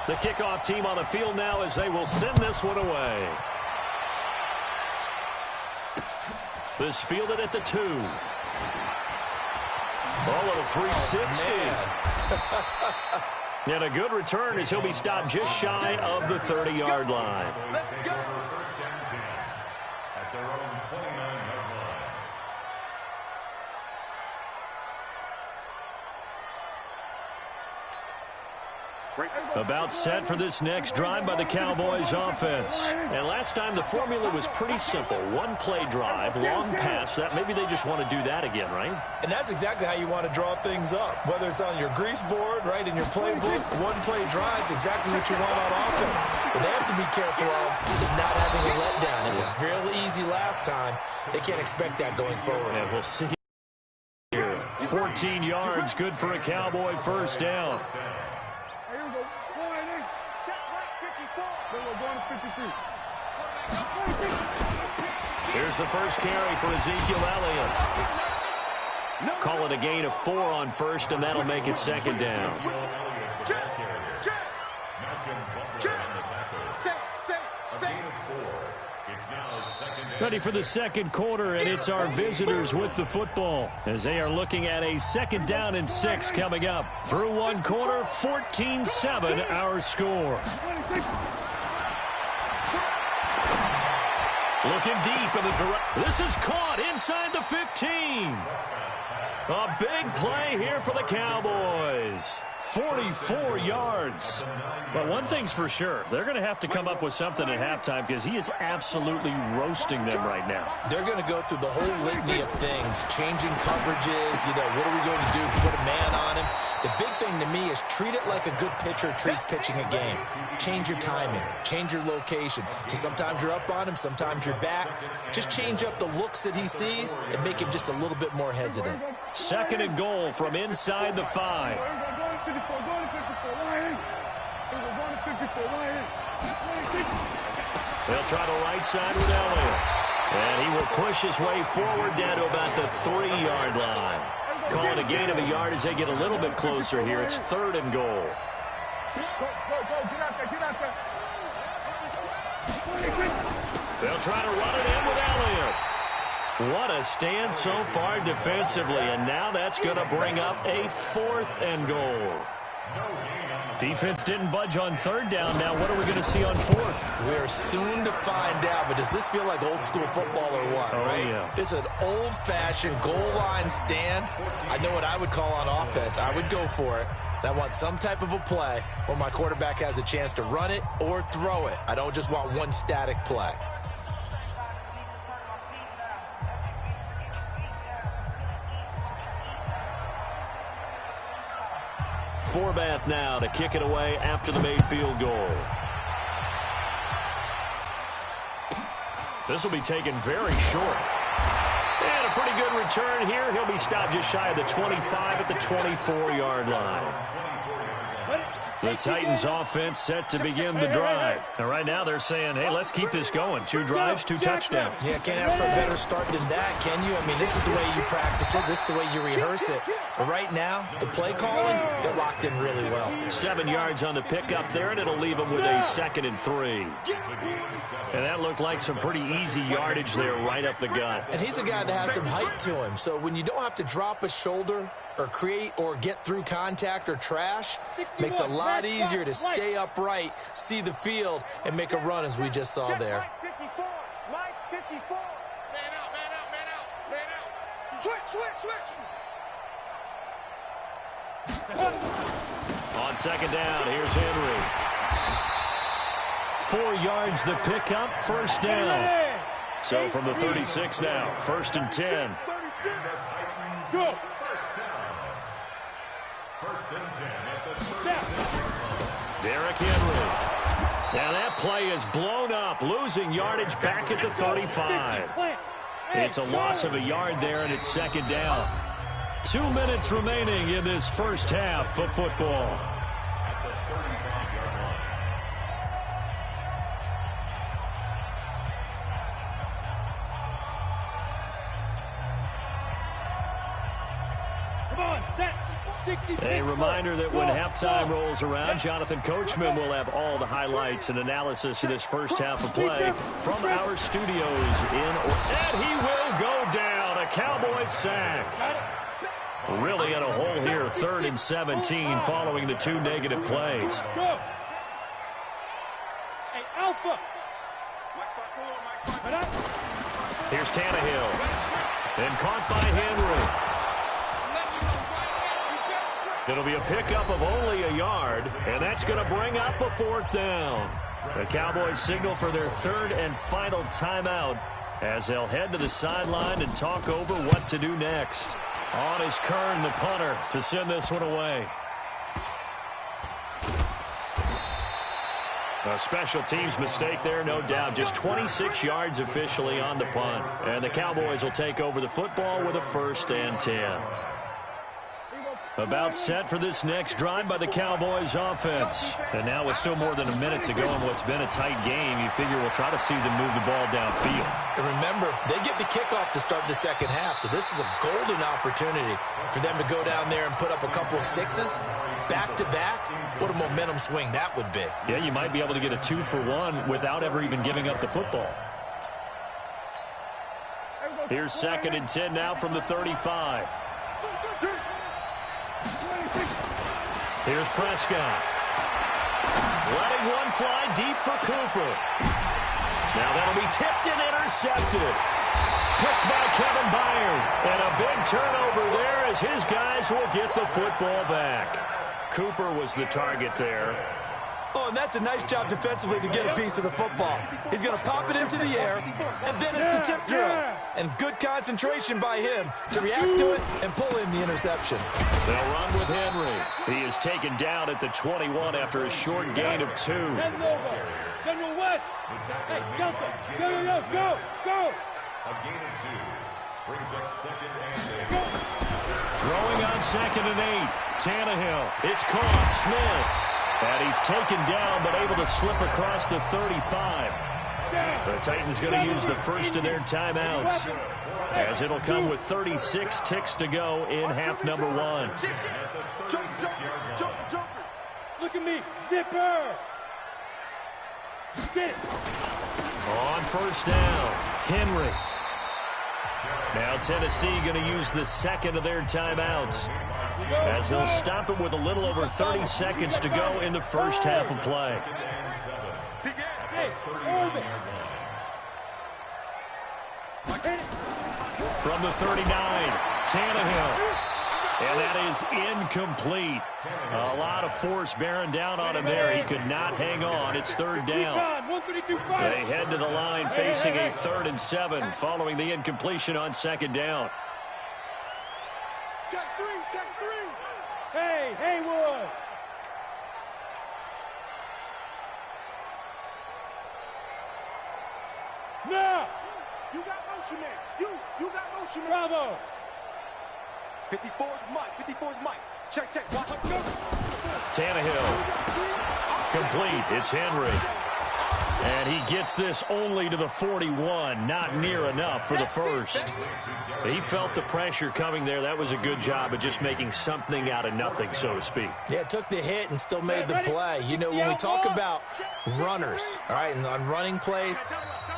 The kickoff team on the field now as they will send this one away. This fielded at the 2. All of a 360. And a good return as he'll be stopped just shy of the 30-yard line. Let's go. First down 10 at their own 29-yard line. About set for this next drive by the Cowboys offense. And last time the formula was pretty simple. One-play drive, long pass. That maybe they just want to do that again, right? And that's exactly how you want to draw things up. Whether it's on your grease board, right, in your playbook, one-play drive's exactly what you want on offense. What they have to be careful of is not having a letdown. It was fairly easy last time. They can't expect that going forward. And we'll see here. 14 yards, good for a Cowboy first down. Here's the first carry for Ezekiel Elliott. Call it a gain of 4 on first, and that'll make it second down. Ready for the second quarter, and it's our visitors with the football as they are looking at a second down and 6 coming up. Through one quarter, 14-7 our score. Looking deep in the direction. This is caught inside the 15. A big play here for the Cowboys. 44 yards. But one thing's for sure, they're going to have to come up with something at halftime because he is absolutely roasting them right now. They're going to go through the whole litany of things, changing coverages, what are we going to do? Put a man on him. The big thing to me is treat it like a good pitcher treats pitching a game. Change your timing. Change your location. So sometimes you're up on him, sometimes you're back. Just change up the looks that he sees and make him just a little bit more hesitant. Second and goal from inside the 5. They'll try the right side with Elliott. And he will push his way forward down to about the 3-yard line. Call it a gain of a yard as they get a little bit closer here. It's third and goal. They'll try to run it in with Elliott. What a stand so far defensively, and now that's going to bring up a 4th and goal. Defense didn't budge on third down. Now what are we going to see on 4th? We're soon to find out, but does this feel like old school football or what? Oh, right? Yeah. It's an old-fashioned goal line stand. I know what I would call on offense. I would go for it. I want some type of a play where my quarterback has a chance to run it or throw it. I don't just want one static play. Forbath now to kick it away after the made field goal. This will be taken very short. And a pretty good return here. He'll be stopped just shy of the 25 at the 24-yard line. The Titans offense set to begin the drive. And right now they're saying, hey, let's keep this going. 2 drives, 2 touchdowns. Yeah, can't ask for a better start than that, can you? I mean, this is the way you practice it. This is the way you rehearse it. But right now, the play calling, they're locked in really well. 7 yards on the pickup there, and it'll leave them with a 2nd and 3. And that looked like some pretty easy yardage there right up the gut. And he's a guy that has some height to him. So when you don't have to drop a shoulder or create or get through contact or trash, makes it a lot easier to stay upright, see the field, and make a run as we just saw there. Mike 54. Man out, man out, man out, man out. Switch. On 2nd down, here's Henry. 4 yards the pickup, 1st down. So from the 36 now, 1st and 10. 36. Go. First and 10 at the 36. Derrick Henry. Now that play is blown up, losing yardage back at the 35. It's a loss of a yard there, and it's 2nd down. 2 minutes remaining in this first half of football. At the 35-yard line. Come on, set. 60. A reminder that when halftime rolls around, Jonathan Coachman will have all the highlights and analysis of this first half of play from our studios in. And he will go down. A Cowboys sack. Really in a hole here, 3rd and 17 following the 2 negative plays. Go. Hey, Alpha. Here's Tannehill. And caught by Henry. It'll be a pickup of only a yard, and that's going to bring up a 4th down. The Cowboys signal for their 3rd and final timeout as they'll head to the sideline and talk over what to do next. On is Kern, the punter, to send this one away. A special teams mistake there, no doubt. Just 26 yards officially on the punt. And the Cowboys will take over the football with a 1st and 10. About set for this next drive by the Cowboys offense. And now with still more than a minute to go in what's been a tight game, you figure we'll try to see them move the ball downfield. And remember, they get the kickoff to start the second half, so this is a golden opportunity for them to go down there and put up a couple of 6s back-to-back. What a momentum swing that would be. Yeah, you might be able to get a 2-for-1 without ever even giving up the football. Here's 2nd and 10 now from the 35. Here's Prescott. Letting one fly deep for Cooper. Now that'll be tipped and intercepted. Picked by Kevin Byard. And a big turnover there as his guys will get the football back. Cooper was the target there. Oh, and that's a nice job defensively to get a piece of the football. He's going to pop it into the air, and then it's the tip drill. And good concentration by him to react to it and pull in the interception. They'll run with Henry. He is taken down at the 21 after a short gain of 2. General West. Hey, Delta. Go, go, go. A gain of 2 brings up 2nd and 8. Throwing on 2nd and 8. Tannehill. It's caught. Smith. And he's taken down, but able to slip across the 35. The Titans going to use the first of their timeouts, as it'll come with 36 ticks to go in half number 1. Jump. Look at me. Zipper. Get it. On 1st down, Henry. Now Tennessee going to use the 2nd of their timeouts, as they'll stop it with a little over 30 seconds to go in the first half of play. Hey, hold it. From the 39, Tannehill. And that is incomplete. A lot of force bearing down on him there. He could not hang on. It's 3rd down. They head to the line facing a 3rd and 7 following the incompletion on 2nd down. Check 3. Hey, Haywood. You got motion man. You got motion man. Bravo. 54 is Mike. 54 is Mike. Check. Watch. Tannehill. Complete. It's Henry. And he gets this only to the 41. Not near enough for the first. He felt the pressure coming there. That was a good job of just making something out of nothing, so to speak. Yeah, took the hit and still made the play. You know, when we talk about runners, all right, and on running plays,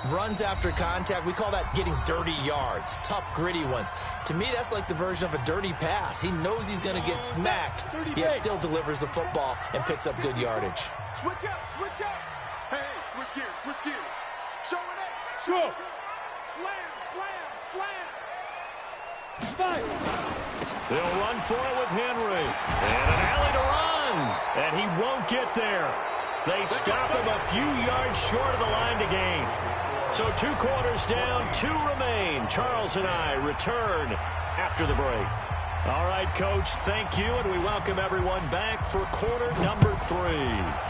runs after contact, we call that getting dirty yards, tough, gritty ones. To me, that's like the version of a dirty pass. He knows he's going to get smacked, yet still delivers the football and picks up good yardage. Switch up. Hey, switch gears. Show it up. Go. Slam. Fight. They'll run for it with Henry. And an alley to run. And he won't get there. They stop him a few yards short of the line to gain. So 2 quarters down, 2 remain. Charles and I return after the break. All right, Coach, thank you, and we welcome everyone back for quarter number 3.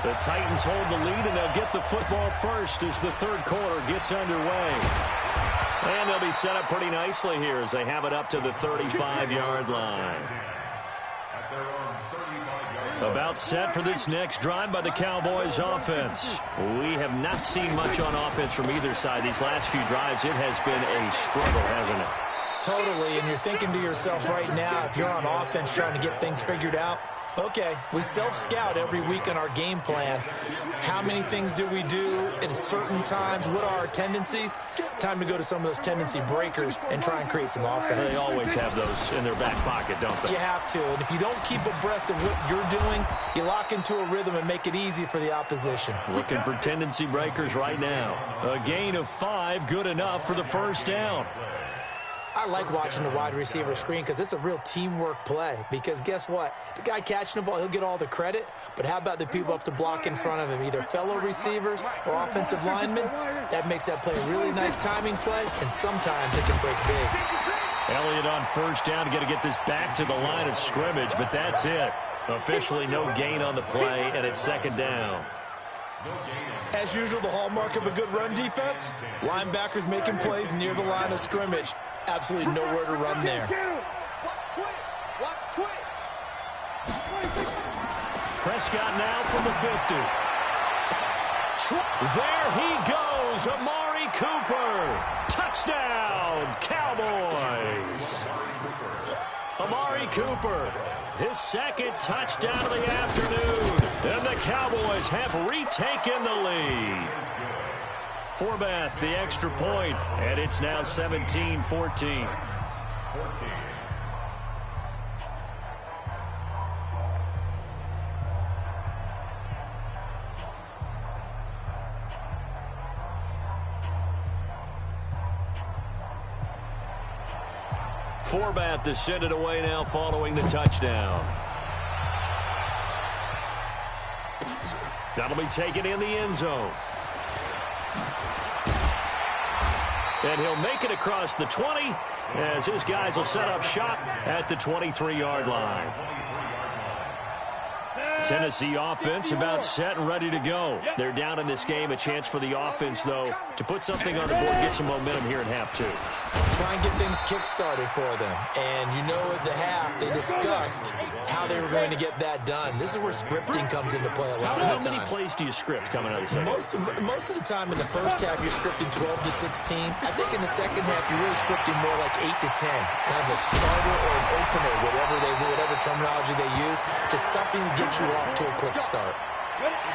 The Titans hold the lead, and they'll get the football first as the third quarter gets underway. And they'll be set up pretty nicely here as they have it up to the 35-yard line. About set for this next drive by the Cowboys offense. We have not seen much on offense from either side. These last few drives, it has been a struggle, hasn't it? Totally, and you're thinking to yourself right now, if you're on offense trying to get things figured out, okay, we self-scout every week on our game plan. How many things do we do at certain times? What are our tendencies? Time to go to some of those tendency breakers and try and create some offense. They always have those in their back pocket, don't they? You have to, and if you don't keep abreast of what you're doing, you lock into a rhythm and make it easy for the opposition. Looking for tendency breakers right now. A gain of 5, good enough for the first down. I like watching the wide receiver screen because it's a real teamwork play. Because guess what? The guy catching the ball, he'll get all the credit. But how about the people up to block in front of him, either fellow receivers or offensive linemen? That makes that play a really nice timing play, and sometimes it can break big. Elliott on first down to get this back to the line of scrimmage, but that's it. Officially no gain on the play, and it's second down. As usual, the hallmark of a good run defense, linebackers making plays near the line of scrimmage. Absolutely nowhere to run there. Watch twitch. Prescott now from the 50. There he goes, Amari Cooper. Touchdown, Cowboys. Amari Cooper, his second touchdown of the afternoon. And the Cowboys have retaken the lead. Forbath, the extra point, and it's now 17-14. Forbath to send it away now following the touchdown. That'll be taken in the end zone. And he'll make it across the 20 as his guys will set up shop at the 23-yard line. Tennessee offense about set and ready to go. They're down in this game. A chance for the offense, though, to put something on the board, get some momentum here in half 2. Try and get things kick-started for them. And you know at the half, they discussed how they were going to get that done. This is where scripting comes into play a lot of the time. How many plays do you script coming out of the second? Most of the time in the first half, you're scripting 12 to 16. I think in the second half, you're really scripting more like 8 to 10. Kind of a starter or an opener, whatever terminology they use, just something to get you off to a quick start.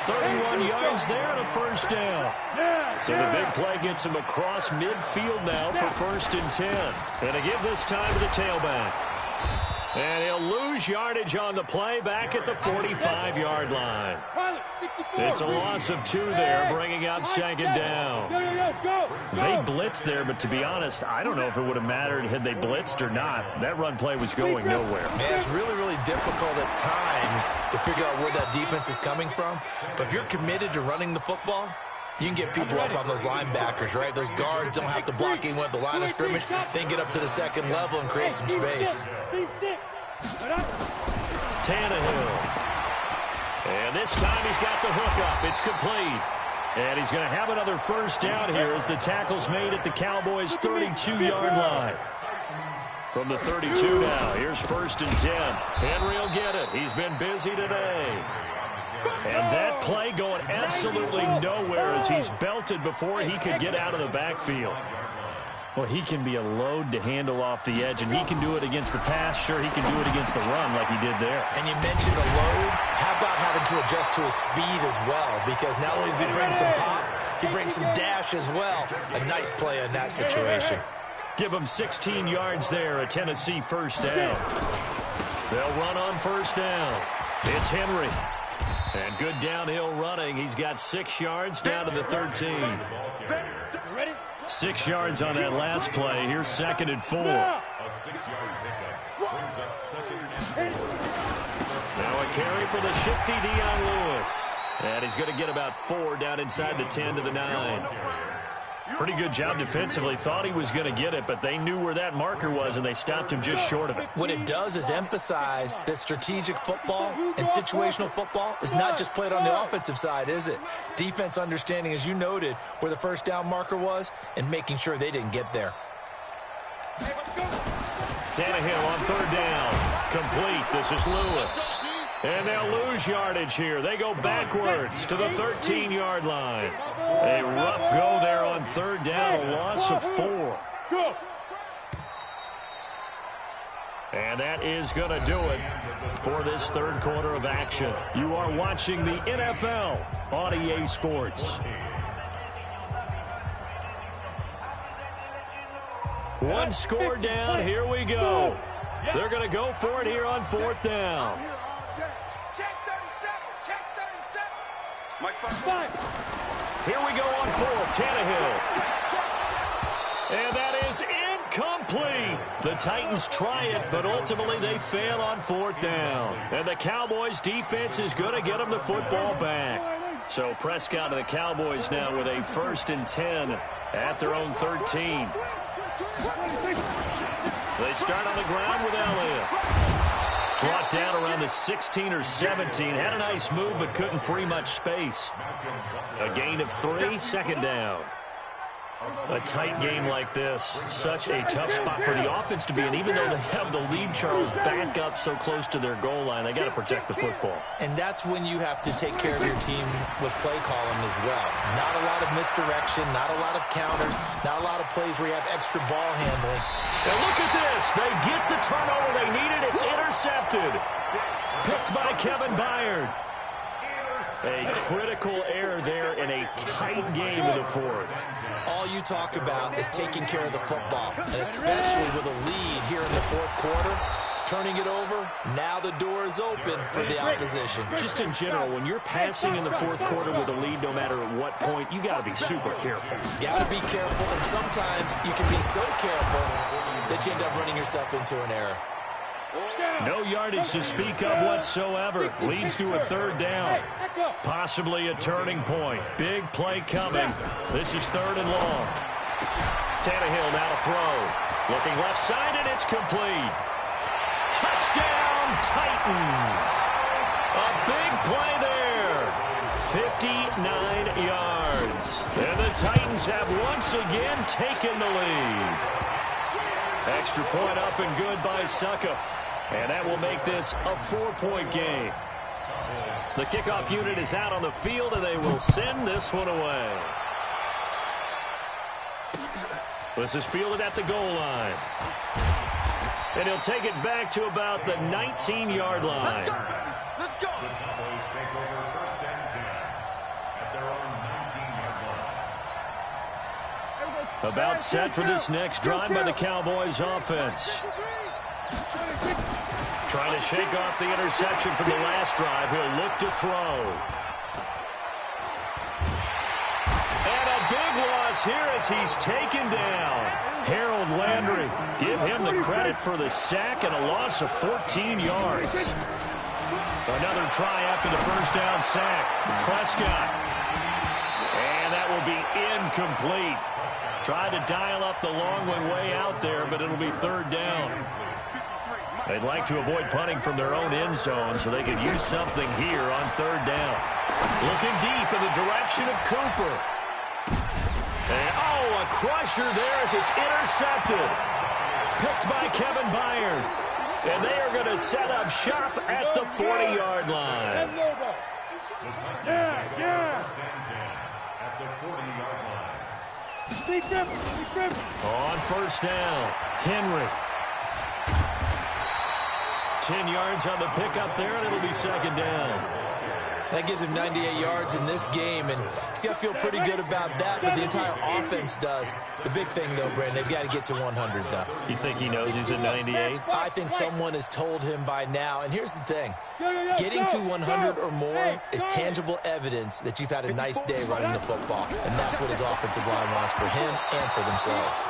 31 yards there and a first down. So the big play gets him across midfield now for first and 10. And to give this time to the tailback. And he'll lose yardage on the play back at the 45-yard line. It's a loss of 2 there, bringing up second down. They blitzed there, but to be honest, I don't know if it would have mattered had they blitzed or not. That run play was going nowhere. Man, it's really, really difficult at times to figure out where that defense is coming from. But if you're committed to running the football, you can get people up on those linebackers, right? Those guards don't have to block anyone at the line of scrimmage. They can get up to the second level and create some space. Tannehill. And this time he's got the hook up. It's complete. And he's going to have another first down here as the tackle's made at the Cowboys' 32-yard line. From the 32 now, here's 1st and 10. Henry will get it. He's been busy today. And that play going absolutely nowhere as he's belted before he could get out of the backfield. Well, he can be a load to handle off the edge, and he can do it against the pass. Sure, he can do it against the run like he did there. And you mentioned a load. How about having to adjust to his speed as well? Because not only does he bring some pop, he brings some dash as well. A nice play in that situation. Give him 16 yards there, a Tennessee first down. They'll run on first down. It's Henry. And good downhill running. He's got 6 yards down to the 13. 6 yards on that last play. Here's 2nd and 4. A 6-yard pickup brings up 2nd and 4. Now a carry for the shifty Dion Lewis. And he's going to get about 4 down inside the 10 to the 9. Pretty good job defensively. Thought he was going to get it, but they knew where that marker was, and they stopped him just short of it. What it does is emphasize that strategic football and situational football is not just played on the offensive side, is it? Defense understanding, as you noted, where the first down marker was and making sure they didn't get there. Tannehill on 3rd down. Complete. This is Lewis. And they'll lose yardage here. They go backwards to the 13-yard line. A rough go there on 3rd down, a loss of 4. And that is going to do it for this 3rd quarter of action. You are watching the NFL on EA Sports. One score down. Here we go. They're going to go for it here on 4th down. Here we go on 4th. Tannehill. And that is incomplete. The Titans try it, but ultimately they fail on 4th down. And the Cowboys defense is going to get them the football back. So Prescott and the Cowboys now with a 1st and 10 at their own 13. They start on the ground with Elliott. Brought down around the 16 or 17. Had a nice move, but couldn't free much space. A gain of 3, 2nd down. A tight game like this, such a tough spot for the offense to be in. Even though they have the lead, Charles, back up so close to their goal line, they got to protect the football. And that's when you have to take care of your team with play calling as well. Not a lot of misdirection, not a lot of counters, not a lot of plays where you have extra ball handling. And look at this. They get the turnover they needed. It's intercepted. Picked by Kevin Byard. A critical error there in a tight game in the 4th. All you talk about is taking care of the football, and especially with a lead here in the 4th quarter. Turning it over, now the door is open for the opposition. Just in general, when you're passing in the 4th quarter with a lead, no matter at what point, you got to be super careful. Got to be careful, and sometimes you can be so careful that you end up running yourself into an error. No yardage to speak of whatsoever. Leads to a 3rd down. Possibly a turning point. Big play coming. This is 3rd and long. Tannehill now to throw. Looking left side, and it's complete. Touchdown, Titans. A big play there. 59 yards. And the Titans have once again taken the lead. Extra point up and good by Suckup. And that will make this a 4-point game. The kickoff unit is out on the field, and they will send this one away. This is fielded at the goal line. And he'll take it back to about the 19-yard line. Let's go. The Cowboys take over 1st and 10 at their own 19-yard line. About set for this next drive by the Cowboys offense. Trying to shake off the interception from the last drive. He'll look to throw. And a big loss here as he's taken down. Harold Landry, give him the credit for the sack and a loss of 14 yards. Another try after the 1st down sack. Prescott. And that will be incomplete. Tried to dial up the long one way out there, but it'll be 3rd down. They'd like to avoid punting from their own end zone so they could use something here on third down. Looking deep in the direction of Cooper. And, oh, a crusher there as it's intercepted. Picked by Kevin Byard. And they are going to set up shop at the 40-yard line. At the 40-yard line. On first down, Henry. 10 yards on the pickup there, and it'll be second down. That gives him 98 yards in this game, and he's got to feel pretty good about that, but the entire offense does. The big thing, though, Brandon, they've got to get to 100, though. You think he knows he's at 98? I think someone has told him by now, and here's the thing. Getting to 100 or more is tangible evidence that you've had a nice day running the football, and that's what his offensive line wants for him and for themselves.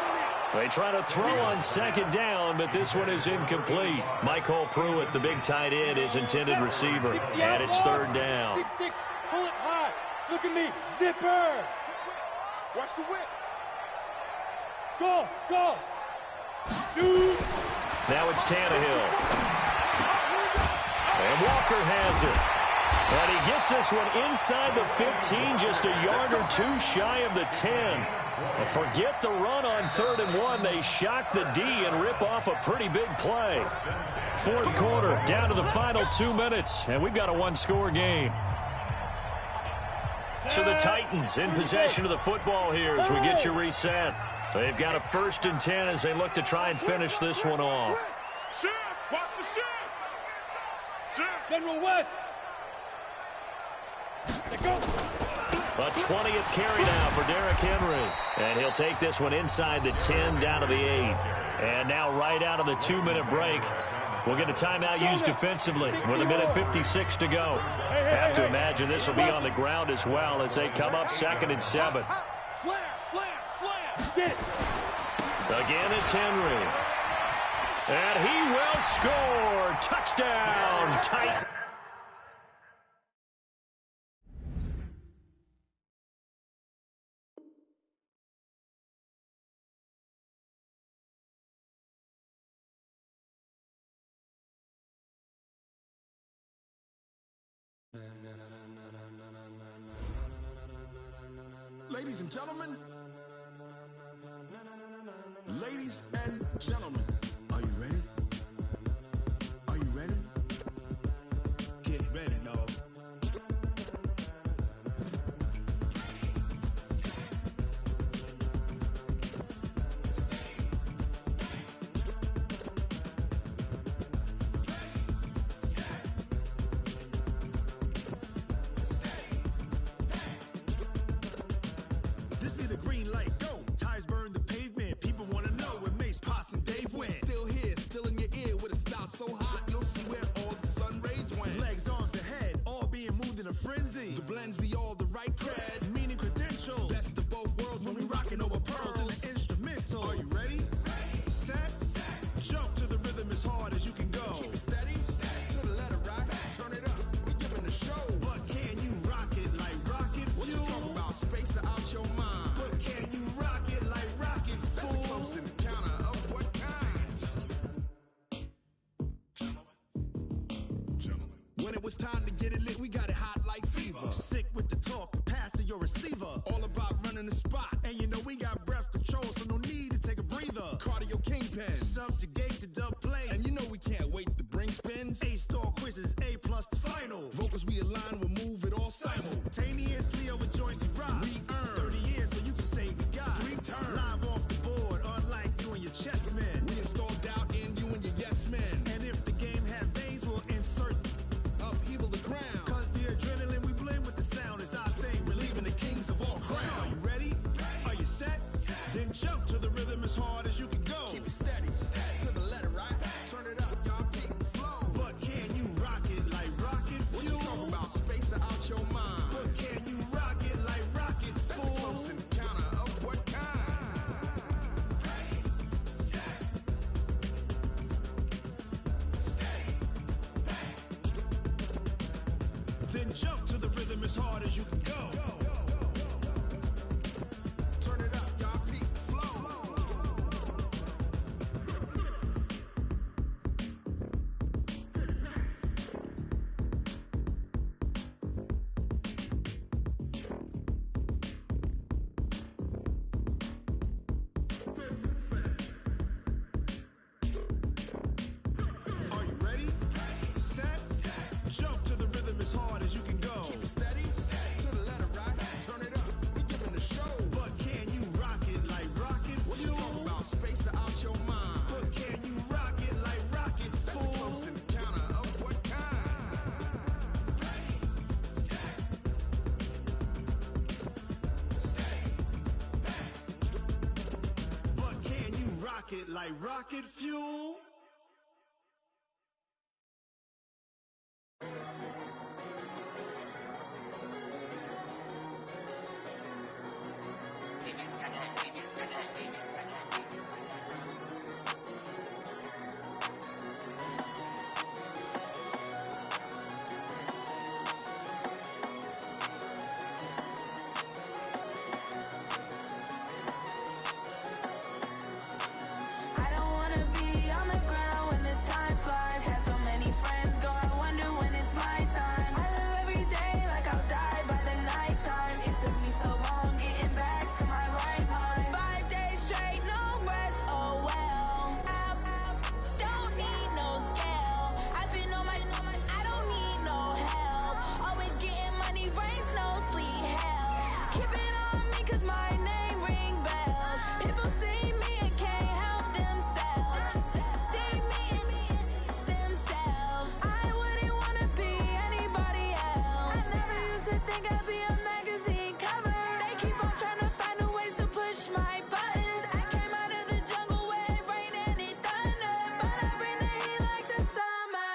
They try to throw on second down, but this one is incomplete. Michael Pruitt, the big tight end, is intended receiver, and it's third down. 6-6, pull it high. Look at me, zipper. Watch the whip. Go, go. Shoot. Now it's Tannehill. And Walker has it. And he gets this one inside the 15, just a yard or two shy of the 10. Forget the run on 3rd and 1. They shock the D and rip off a pretty big play. Fourth quarter, down to the final 2 minutes, and we've got a one-score game. So the Titans in possession of the football here as we get you reset. They've got a 1st and 10 as they look to try and finish this one off. Shift, watch the shift. General West. Let go. A 20th carry now for Derrick Henry. And he'll take this one inside the 10 down to the 8. And now right out of the 2-minute break, we'll get a timeout used defensively with 1:56 to go. Have to imagine this will be on the ground as well as they come up 2nd and 7. Slam, slam, slam. Again, it's Henry. And he will score. Touchdown, Titans. Ladies and gentlemen, are you ready? Are you ready? Get ready, dog. This be the green light, go. Tires burn the pavement. People want to know where Mace, Potts, and Dave went. Still here, still in your ear with a style so hot, you'll see where all the sun rays went. Legs, arms, and head, all being moved in a frenzy. The blends be all the right cred, meaning credentials. Best of both worlds when we rockin' over pearls in the instrumental. Are you ready? Set. Jump to the rhythm as hard as you can go. Keep it steady. To the letter right. Turn it up. We giving the show. But can you rock it like rocket fuel? What you talking about? Space out your mind. But can you rock it like rockets, fool? That's a close encounter of what kind? Gentlemen. When it was time to get it lit, we got it hot like fever. Sick with the talk, pass to your receiver. All about running the spot. And you know we got breath control, so no need to take a breather. Cardio kingpin. Subjugate the dub play. And you know we can't wait to bring spins. A-star quizzes, A+ the final. Vocals we align, we'll move it all simultaneously over joints we rock. We earn 30 years so you can say we got 3 turns. Live off the board, unlike you and your chess men. We install doubt in you and your yes men. And if the game had veins, we'll insert upheaval the crown. Cause the adrenaline we blend with the sound is our thing. Relieving the kings of all crowns. Are you ready? Are you set? Then jump to the rhythm as hard as you can go. Keep it steady. To the letter right. Turn it up, y'all beat the flow. But can you rock it like rocket fuel? What you talking about? Space out your mind. But can you rock it like rockets, fool? That's a close encounter of what kind? Then jump to the rhythm as hard as you can go. Turn it up, y'all beat the flow. pocket like rocket fuel. I don't wanna be on the ground when the time flies. Had so many friends go, I wonder when it's my time. I live every day like I'll die by the nighttime. It took me so long getting back to my right mind. 5 days straight, no rest, oh well. Don't need no scale. I've been on my, I don't need no help. Always getting money, rain, snow, sleet, hell. Keep it on me 'cause my name ring bells. People see me and can't help themselves. See me and themselves. I wouldn't wanna be anybody else. I never used to think I'd be a magazine cover. They keep on trying to find new ways to push my buttons. I came out of the jungle where it rained and it thundered, but I bring the heat like the summer.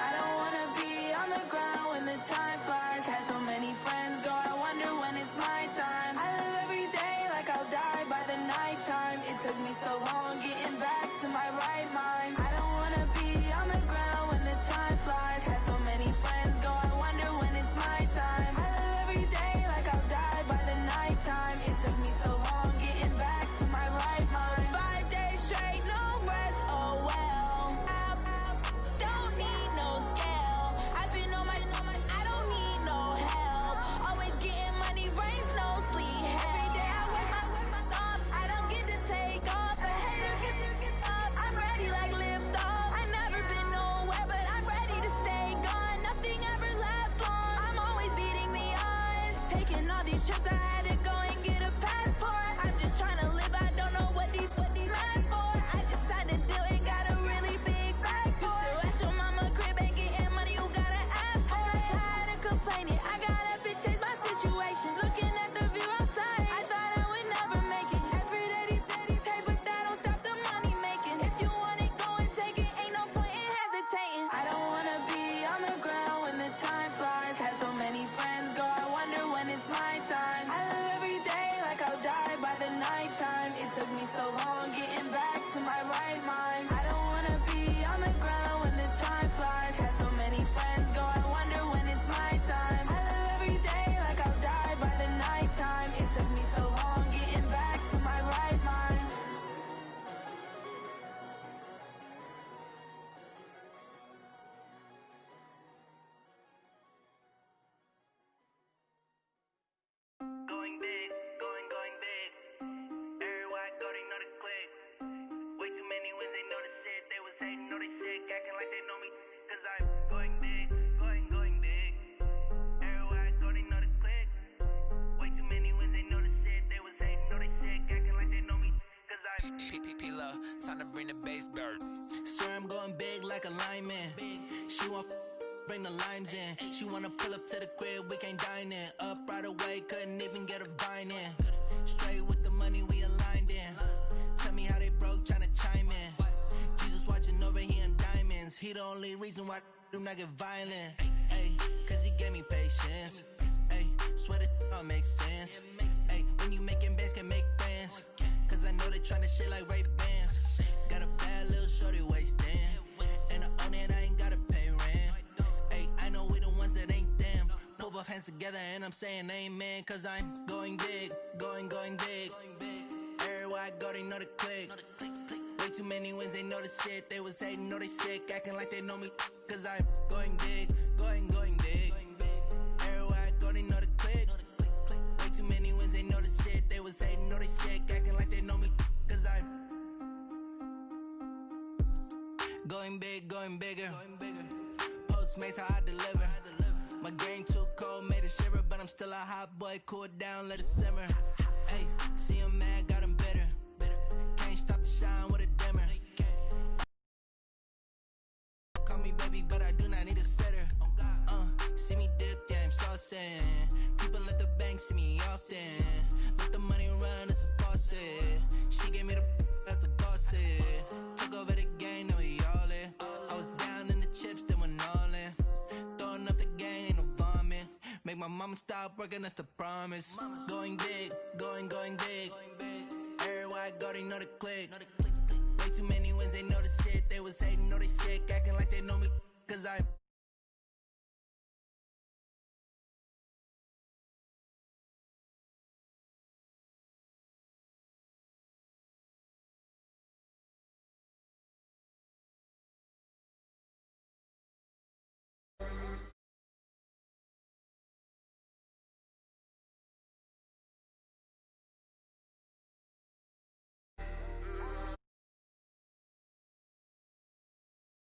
I don't wanna be on the ground when the time flies. Had so many friends go, I wonder when it's my time. I live every day like I'll die by the nighttime. It took me so long getting back to my right mind. I don't wanna be on the ground when the time flies. Had so many friends go, I wonder when it's my time. I live every day like I'll die by the nighttime. It took me so long getting back to my right mind. 5 days straight, no rest, oh well. Don't need no scale. I've been on my, I don't need no help. Always getting money, rain, snow, sleet, hell. Every day I work my thumb. I don't get to take off. A hater get up. I'm ready like lift off. I never been nowhere, but I'm ready to stay gone. Nothing ever lasts long. I'm always beating the odds. Taking all these trips, I had to go and get a passport. I'm just trying to live. I don't know what these mad for. I just signed a deal and got a really big bag for it. Still at your mama crib ain't getting money, you gotta ask for it. Tired of complaining, I gotta change my situation. Looking at the view outside, I thought I would never make it. Every day these take, but that don't stop the money making. If you want it, go and take it. Ain't no point in hesitating. I don't wanna be on the ground when the time flies. Had so many friends go, I wonder when it's my time. I live every day like I'll die by the nighttime. It took me so long getting back to my right mind. I don't wanna be on the ground when the time flies. Had so many friends go, I wonder when it's my time. I live every day like I'll die by the nighttime. It took me so long getting back to my right mind. Going big, going big. Everywhere I go, they know the click. Way too many wins, they know the shit. They was hating, know they sick, acting like they know me. 'Cause I'm going big, going big. Everywhere I go, they know the click. Way too many wins, they know the shit. They was hating, know they sick, acting like they know me. 'Cause I'm P-P-P-Love, time to bring the bass dirt. Sir, I'm going big like a lineman. She want bring the limes in. She wanna pull up to the crib, we can't dine in. Up right away, couldn't even get a vine in. Straight with the money, we aligned in. Tell me how they broke, tryna chime in. Jesus watching over here in diamonds. He the only reason why do not get violent. Ay, 'cause he gave me patience. Ay, swear that all makes sense. Ay, when you making bands, can make friends. 'Cause I know they tryna shit like Ray-Bans. Got a bad little shorty wasting. And I own it, I ain't gotta pay rent. Ay, I know we the ones that ain't them. Put both hands together and I'm saying amen. 'Cause I'm going big, going big. Everywhere I go, they know the click. Way too many wins, they know the shit. They was hating, know they sick, acting like they know me. 'Cause I'm going big, going big. Everywhere I go, they know the click. Way too many wins, they know the shit. They was hating, know they sick, acting like they know me. 'Cause I'm going big, going bigger. Postmates, how I deliver. My game too cold, made it shiver, but I'm still a hot boy. Cool it down, let it simmer. Hey, see him mad, got him bitter. Can't stop the shine with a dimmer. Call me baby, but I do not need a sitter. See me dip, yeah, I'm saucing. People at the bank see me often. Let the money run, it's a faucet. She gave me the that's a boss. my mama stop working, that's the promise. Going big, going big. Everywhere I go, they know the click. Way too many wins, they know the shit. They was hating, know they sick, acting like they know me, cause I